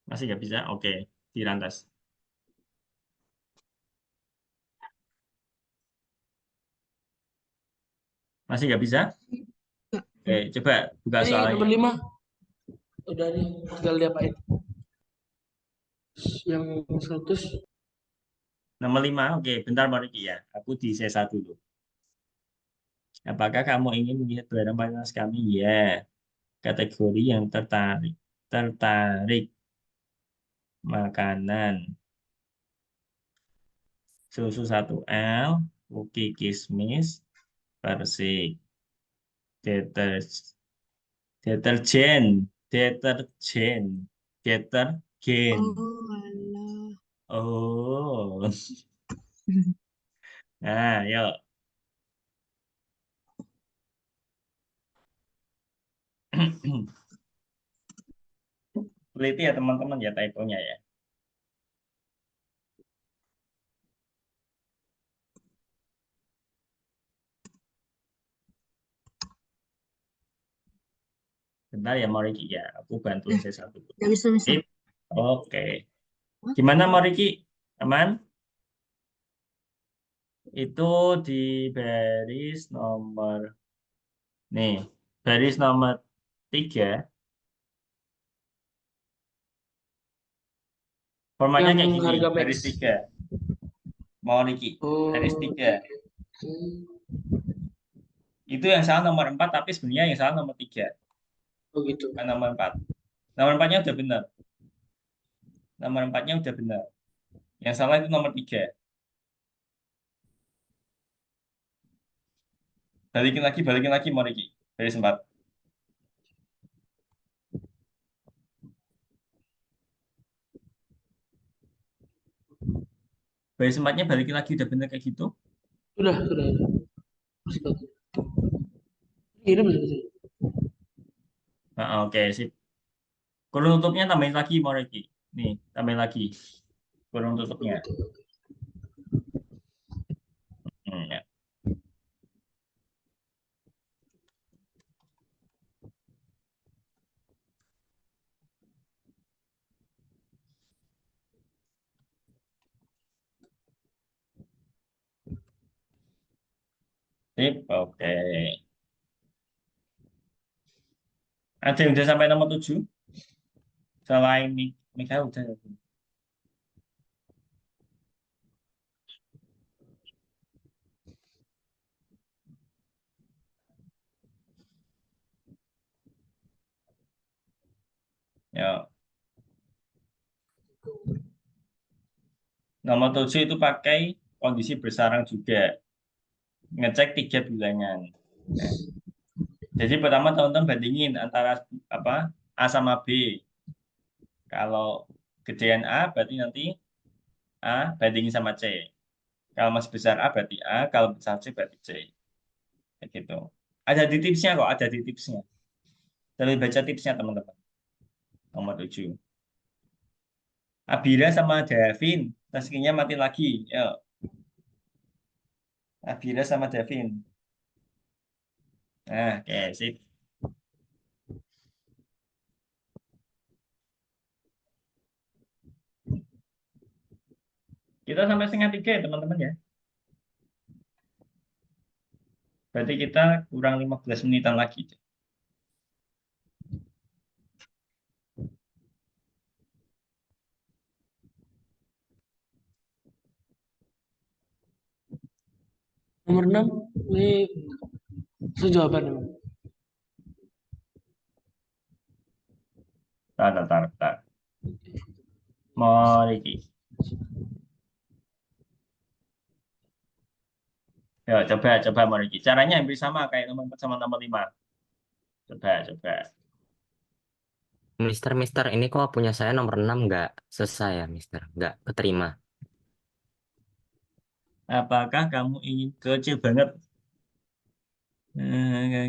Masih nggak bisa? Oke, dirantas. Masih nggak bisa? enggak. Oke, coba buka Ini soalnya. nomor 5. Udah nih, tinggal diapain? Yang 100. Nomor 5, oke, bentar Mbak Riki ya. Aku di C1 dulu. Apakah kamu ingin melihat barang panas kami? Ya, kategori yang tertarik. Tertarik makanan. Susu 1L, cookie kismis, persik, deterjen, deterjen, deterjen, deterjen. Oh, alah. Oh, nah, yuk. Teliti ya teman-teman ya typonya ya. Bentar ya Moriki ya, aku bantuin Nah, saya satu. nggak bisa. Sip. Oke. Hah? Gimana Moriki? Aman? Itu di baris nomor, nih, baris nomor 3. Formatnya Yang kayak gini, harga max. baris 3. Moriki, baris Oh, 3. oke. Oke. Itu yang salah nomor 4, tapi sebenarnya yang salah nomor 3. Oh gitu. Bukan nomor 4. Nomor 4-nya udah benar. Nomor 4-nya udah benar. Yang salah itu nomor 3. Balikin lagi Moriki. Baris 4. Baris 4-nya balikin lagi udah benar kayak gitu. Sudah. Masih bagus. Ini betul. Nah, oke, sip. Kurung tutupnya tambahin lagi Moriki. Nih, tambahin lagi kurung tutupnya. Ya. Sip, oke. Ada yang udah sampai nomor 7? Selain Mika udah. Ya, nomor 7 itu pakai kondisi bersarang juga. ngecek 3 bilangan. Nah, jadi pertama teman-teman bandingin antara apa A sama B. Kalau gedean A berarti nanti A bandingin sama C. Kalau masih besar A berarti A, kalau besar C berarti C. Kayak gitu. Ada di tipsnya kok, ada di tipsnya. Jadi baca tipsnya teman-teman. Nomor 7. Abira sama Davin, taskinya mati lagi. Yuk, Abira sama Davin. Nah, oke, sip. Kita sampai setengah 3 ya teman-teman ya. Berarti kita kurang 15 menitan lagi. Nomor 6 ini itu jawaban emang. Tar. Mari. Ya, coba Mari. Caranya hampir sama kayak nomor 4 sama nomor 5. Coba. Mister, ini kok punya saya nomor 6 nggak selesai ya, Mister? Nggak keterima. Apakah kamu ingin kecil banget?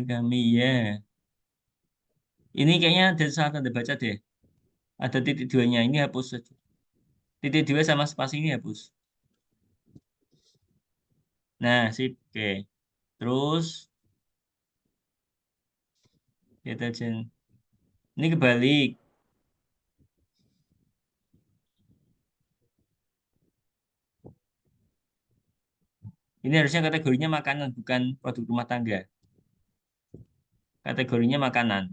Kami ya. Ini kayaknya ada salah tanda baca deh. Ada titik duanya, ini hapus saja. Titik dua sama spasi ini hapus. Nah, sip. Oke. Terus, kita ini kebalik. Ini harusnya kategorinya makanan, bukan produk rumah tangga. Kategorinya makanan.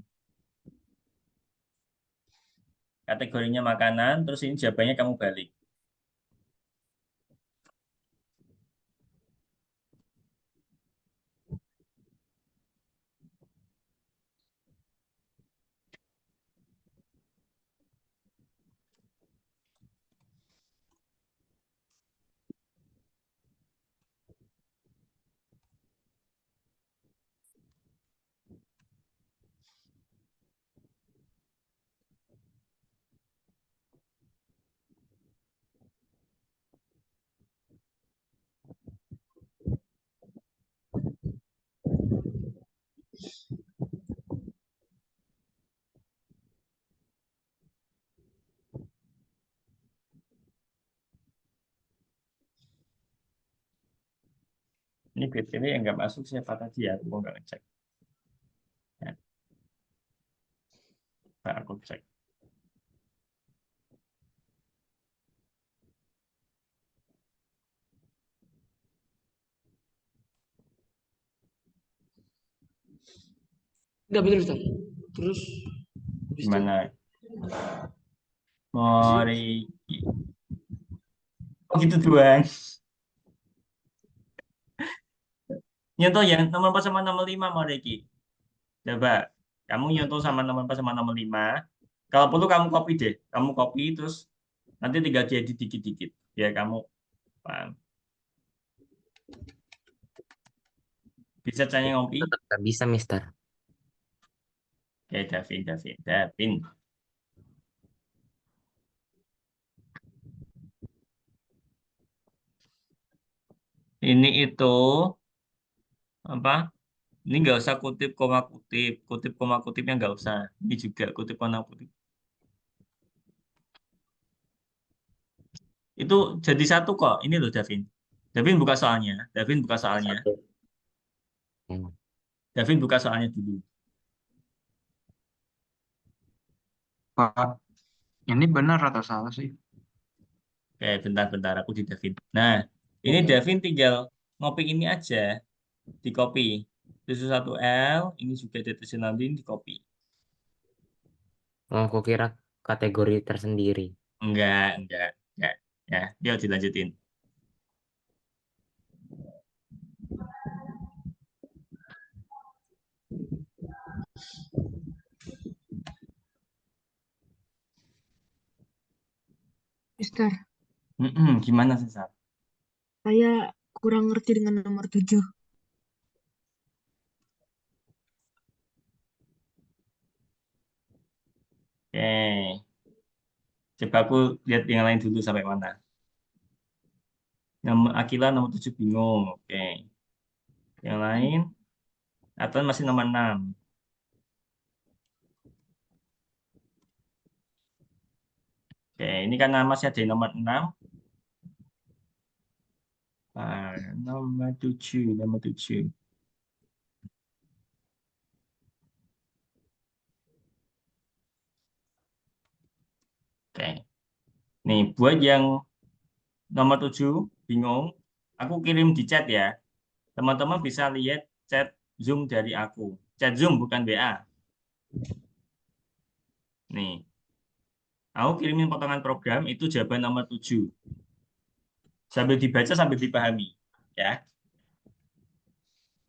Kategorinya makanan, terus ini jawabannya kamu balik. Ini BTW yang nggak masuk siapa tadi ya? Aku nggak ngecek. Ya, aku cek. Enggak betul Ustaz. Terus habis itu Gimana? Mari. Oh gitu doang. Nyontoh yang nomor 4 sama nomor 5 mau Reki. Coba. Kamu nyontoh sama nomor 4 sama nomor 5. Kalau perlu kamu copy deh. Kamu copy terus nanti tinggal jadi dikit-dikit. Ya kamu paham. Bisa caranya ngopi? Tetap nggak bisa, Mister. Oke, Davin. Ini itu apa? Ini nggak usah kutip koma kutipnya nggak usah. Ini juga kutip koma kutip. Itu jadi satu kok. Ini loh Davin. Davin buka soalnya. Satu. Hmm. Davin buka soalnya dulu. Pak, ini benar atau salah sih? Oke, bentar aku di Davin. Nah, ini Oke. Davin tinggal ngopi ini aja di copy. Susu 1L, ini juga deteksi nanti di copy. Oh, aku kira kategori tersendiri. Enggak. Ya, yuk dilanjutin. Mister, Gimana sih, Sar? saya kurang ngerti dengan nomor 7. Oke. Coba aku lihat yang lain dulu sampai mana. Nama Akila nomor 7 bingung. Oke. Yang lain. Atau masih nomor 6. Oke, ini karena masih ada yang nomor 6. Nomor 7, nomor 7. Oke. Nih, buat yang nomor 7 bingung, aku kirim di chat ya. Teman-teman bisa lihat chat Zoom dari aku. Chat Zoom bukan WA. Nih, aku kirimin potongan program itu jawaban nomor 7. Sambil dibaca sambil dipahami. Ya.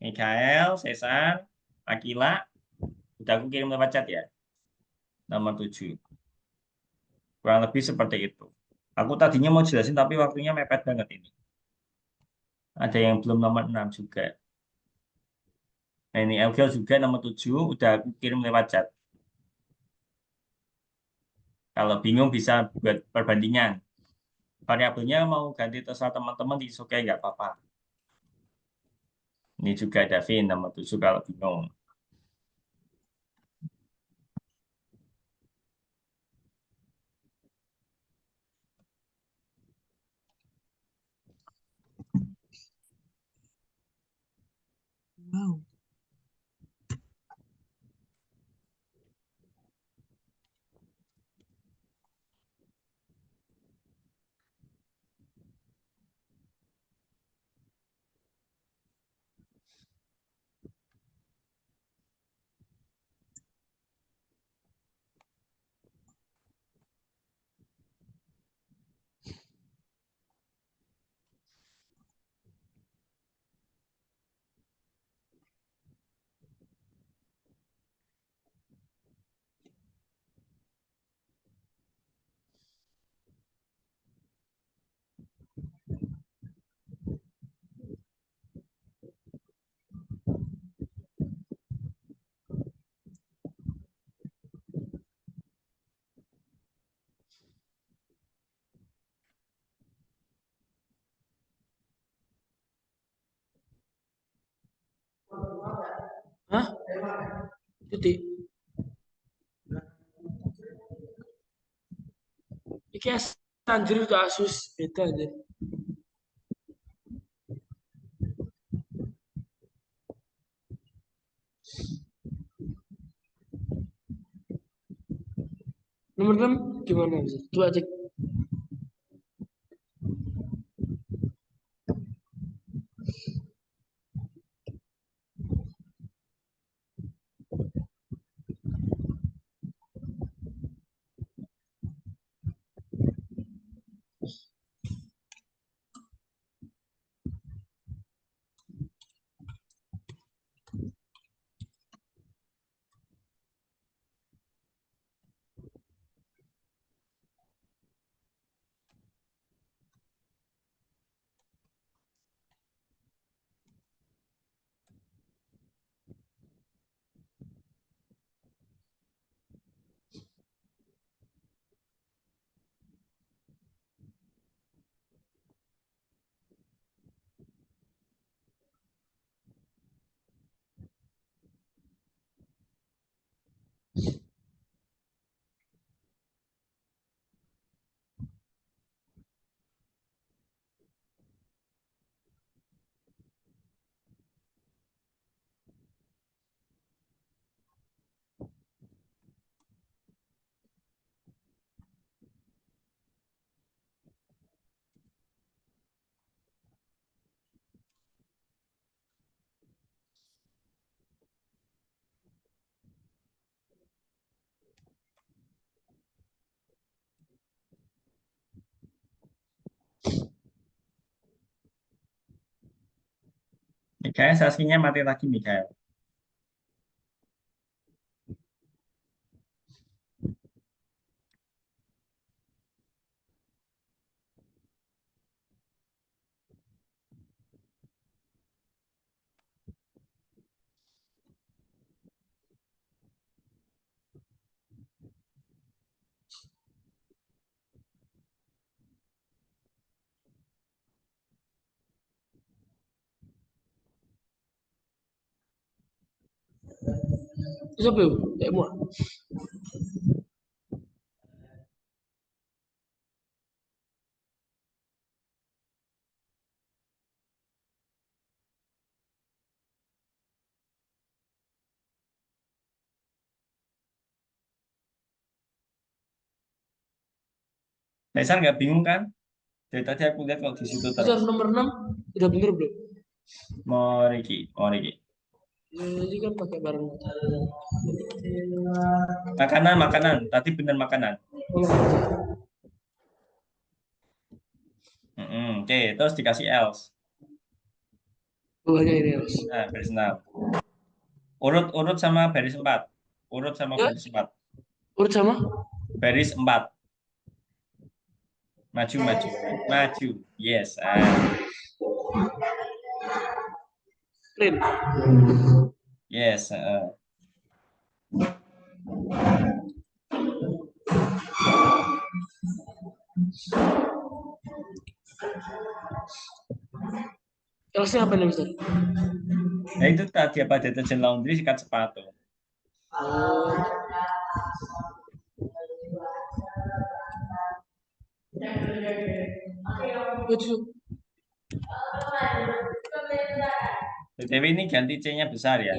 Mikael, Cesar, Akila, udah aku kirim lewat chat ya. Nomor 7. Kurang lebih seperti itu. Aku tadinya mau jelasin tapi waktunya mepet banget ini. Ada yang belum nomor 6 juga. Nah, ini Elgel juga nomor 7 udah aku kirim lewat chat. Kalau bingung bisa buat perbandingan. Variabelnya mau ganti terserah teman-teman disukai nggak apa-apa. Ini juga Davin nomor 7 kalau bingung. Wow. Hah? Titik. Iki anjir itu Asus beda anjir. Nomor 6 gimana bisa? Coba cek. Mikael, sesinya mati lagi Mikael. Terus apa yuk? Kayak mau. Faisal nggak bingung kan? Dari tadi aku lihat kalau di situ Mister terus. nomor 6 udah bener belum? Mau Riki. Ini kan pakai barang. Makanan. Tadi benar makanan. Oke, terus dikasih else. Bawahnya ini harus. Nah, baris 6. Urut sama baris 4. Urut sama Ya, baris 4. urut sama Baris 4. Maju. Yes. print. Yes. Else apa nih, Mister? Nah itu tadi apa deterjen laundry sikat sepatu. Oh, itu. BTW ini ganti C-nya besar ya.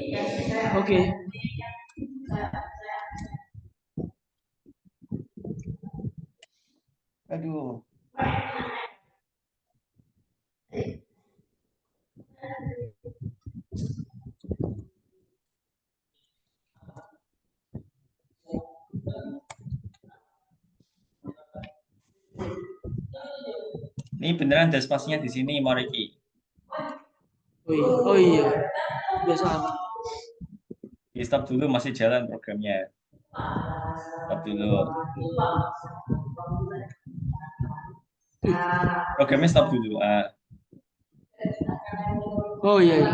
Oke. Aduh. Ini beneran ada spasinya di sini, Moriki. Oh iya. Biasaan. Di stop dulu, masih jalan programnya. Stop dulu. Programnya stop dulu. Oh iya, iya.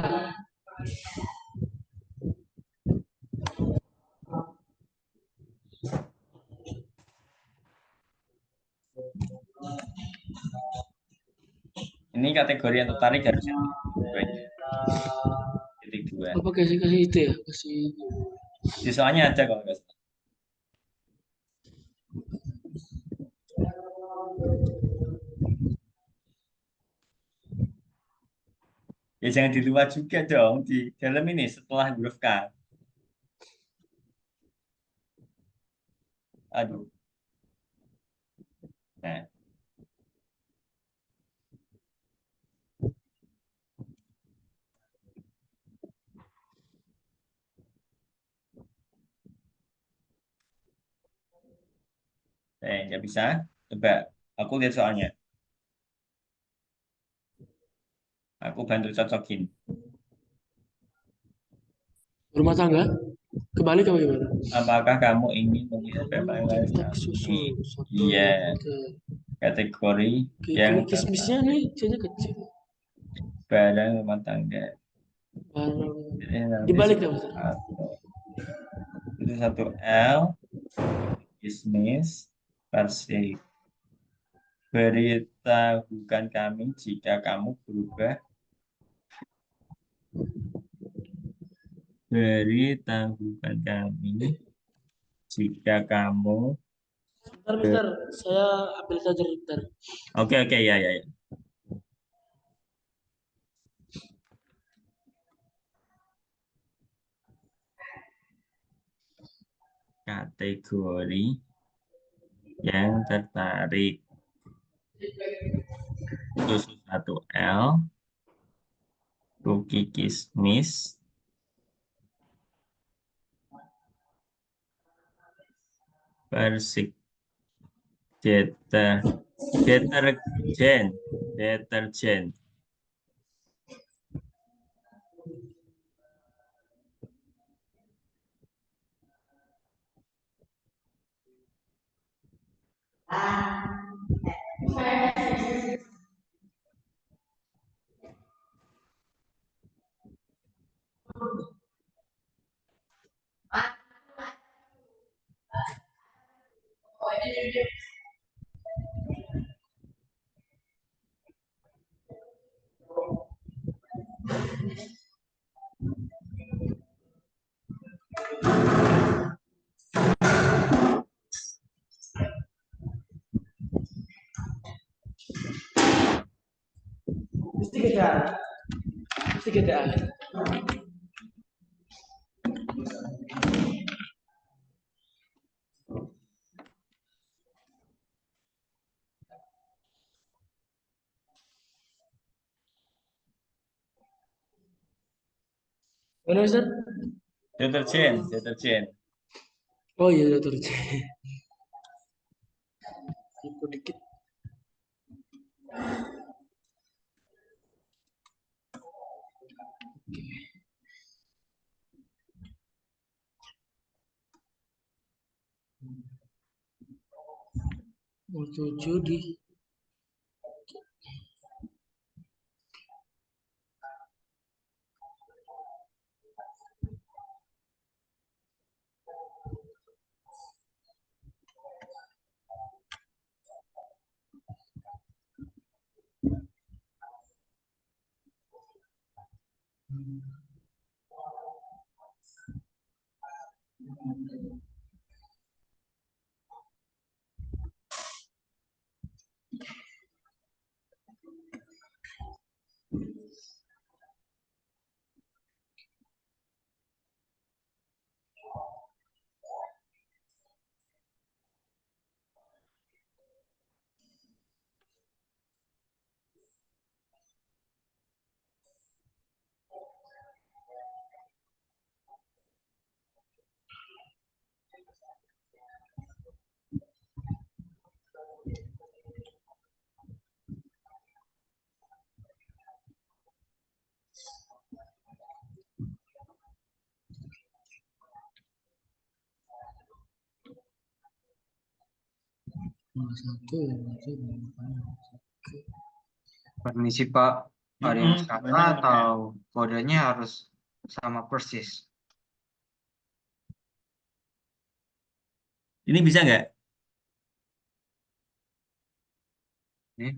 Ini kategori yang tertarik harusnya titik 2. Apa kasih itu ya? Kasih. Di soalnya ada kalau nggak salah. Ya jangan di luar juga dong, di dalam ini setelah huruf K. Aduh. Nah. Nggak bisa. Coba, aku lihat soalnya. Aku bantu cocokin. Rumah tangga? Kebalik apa gimana? Apakah kamu ingin memilih Cetak susu. ini? Satu. Iya, Oke. kategori Oke, yang kalau kismisnya nih C-nya kecil. barang rumah tangga. Barang. Jadi nanti Dibalik ya, Mister? itu satu L, bisnis, versi. Beritahukan kami jika kamu berubah. Beritahukan kami jika kamu. Bentar, Mister. Saya ambil charger bentar. Oke, ya. Kategori yang tertarik. Susu 1L, cookie kismis, persik, deterjen. Pasti GTA. Mana Ustaz? Deterjen. Oh iya, deterjen. Ikut dikit. Mau 7 di satu ya, Permisi Pak, ada yang Gimana salah nomornya? atau kodenya harus sama persis? Ini bisa nggak? Ini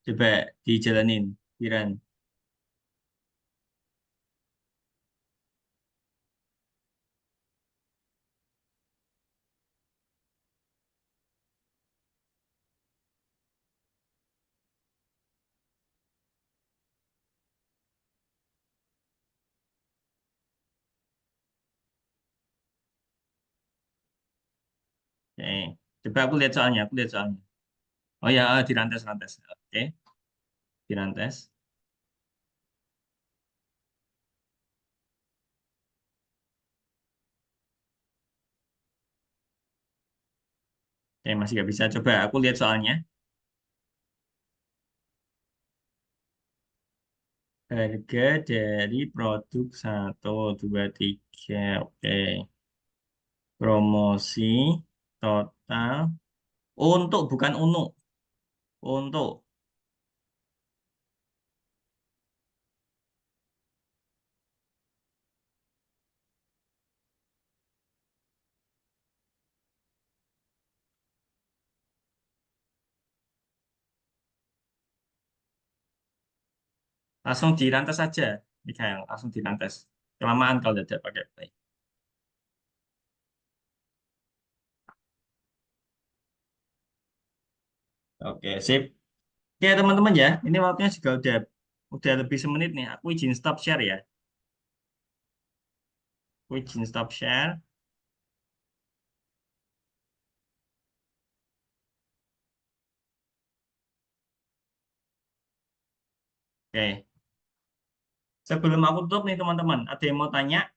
Coba dijalanin, Piran. Oke. Coba aku lihat soalnya, Oh ya, dirantes. Oke, dirantes. Oke, masih nggak bisa. Coba aku lihat soalnya. Harga dari produk 1, 2, 3. Oke. Promosi total. Untuk, bukan unuk. Untuk. Langsung dirantes saja, Mikael. Langsung dirantes. Kelamaan kalau tidak pakai play. Oke, sip. Oke, teman-teman ya. Ini waktunya juga udah lebih semenit nih. Aku izin stop share ya. Aku izin stop share. Oke. Sebelum aku tutup nih teman-teman, ada yang mau tanya?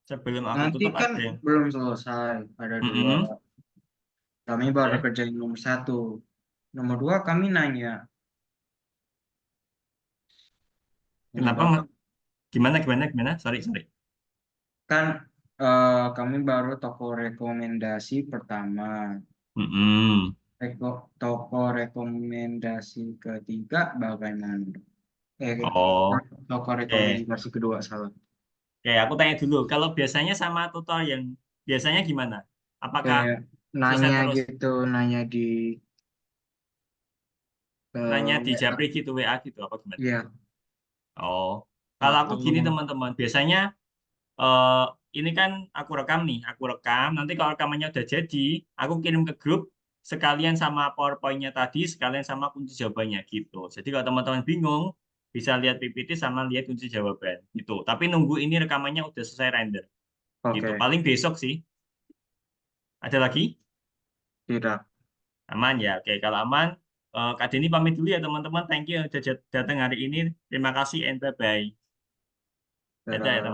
Sebelum aku nanti tutup kan ada yang... belum selesai, ada dua. Mm-mm. Kami baru Oke. kerjain nomor 1. Nomor 2 kami nanya, Kenapa? Bapak Gimana? Sorry. kan kami baru toko rekomendasi pertama. Mm-mm. Toko rekomendasi ketiga bagaimana? Oh, Toko oke. rekomendasi kedua salah. Oke, aku tanya dulu. Kalau biasanya sama tutor yang biasanya gimana? Apakah Kayak selesai nanya terus? gitu, nanya di Nanya di WA. Japri gitu, WA gitu, apa gimana? Iya, Oh, kalau aku atau gini teman-teman. Biasanya eh, ini kan aku rekam nih. Nanti kalau rekamannya udah jadi, aku kirim ke grup. sekalian sama PowerPoint-nya tadi, sekalian sama kunci jawabannya gitu. Jadi kalau teman-teman bingung, bisa lihat PPT sama lihat kunci jawaban gitu. Tapi nunggu ini rekamannya udah selesai render gitu. Oke, Paling besok sih. Ada lagi? tidak. Aman ya. Oke, kalau aman, Kak Denny pamit dulu ya teman-teman. Thank you yang udah datang hari ini. Terima kasih and bye-bye. Dadah ya Dadah. teman-teman.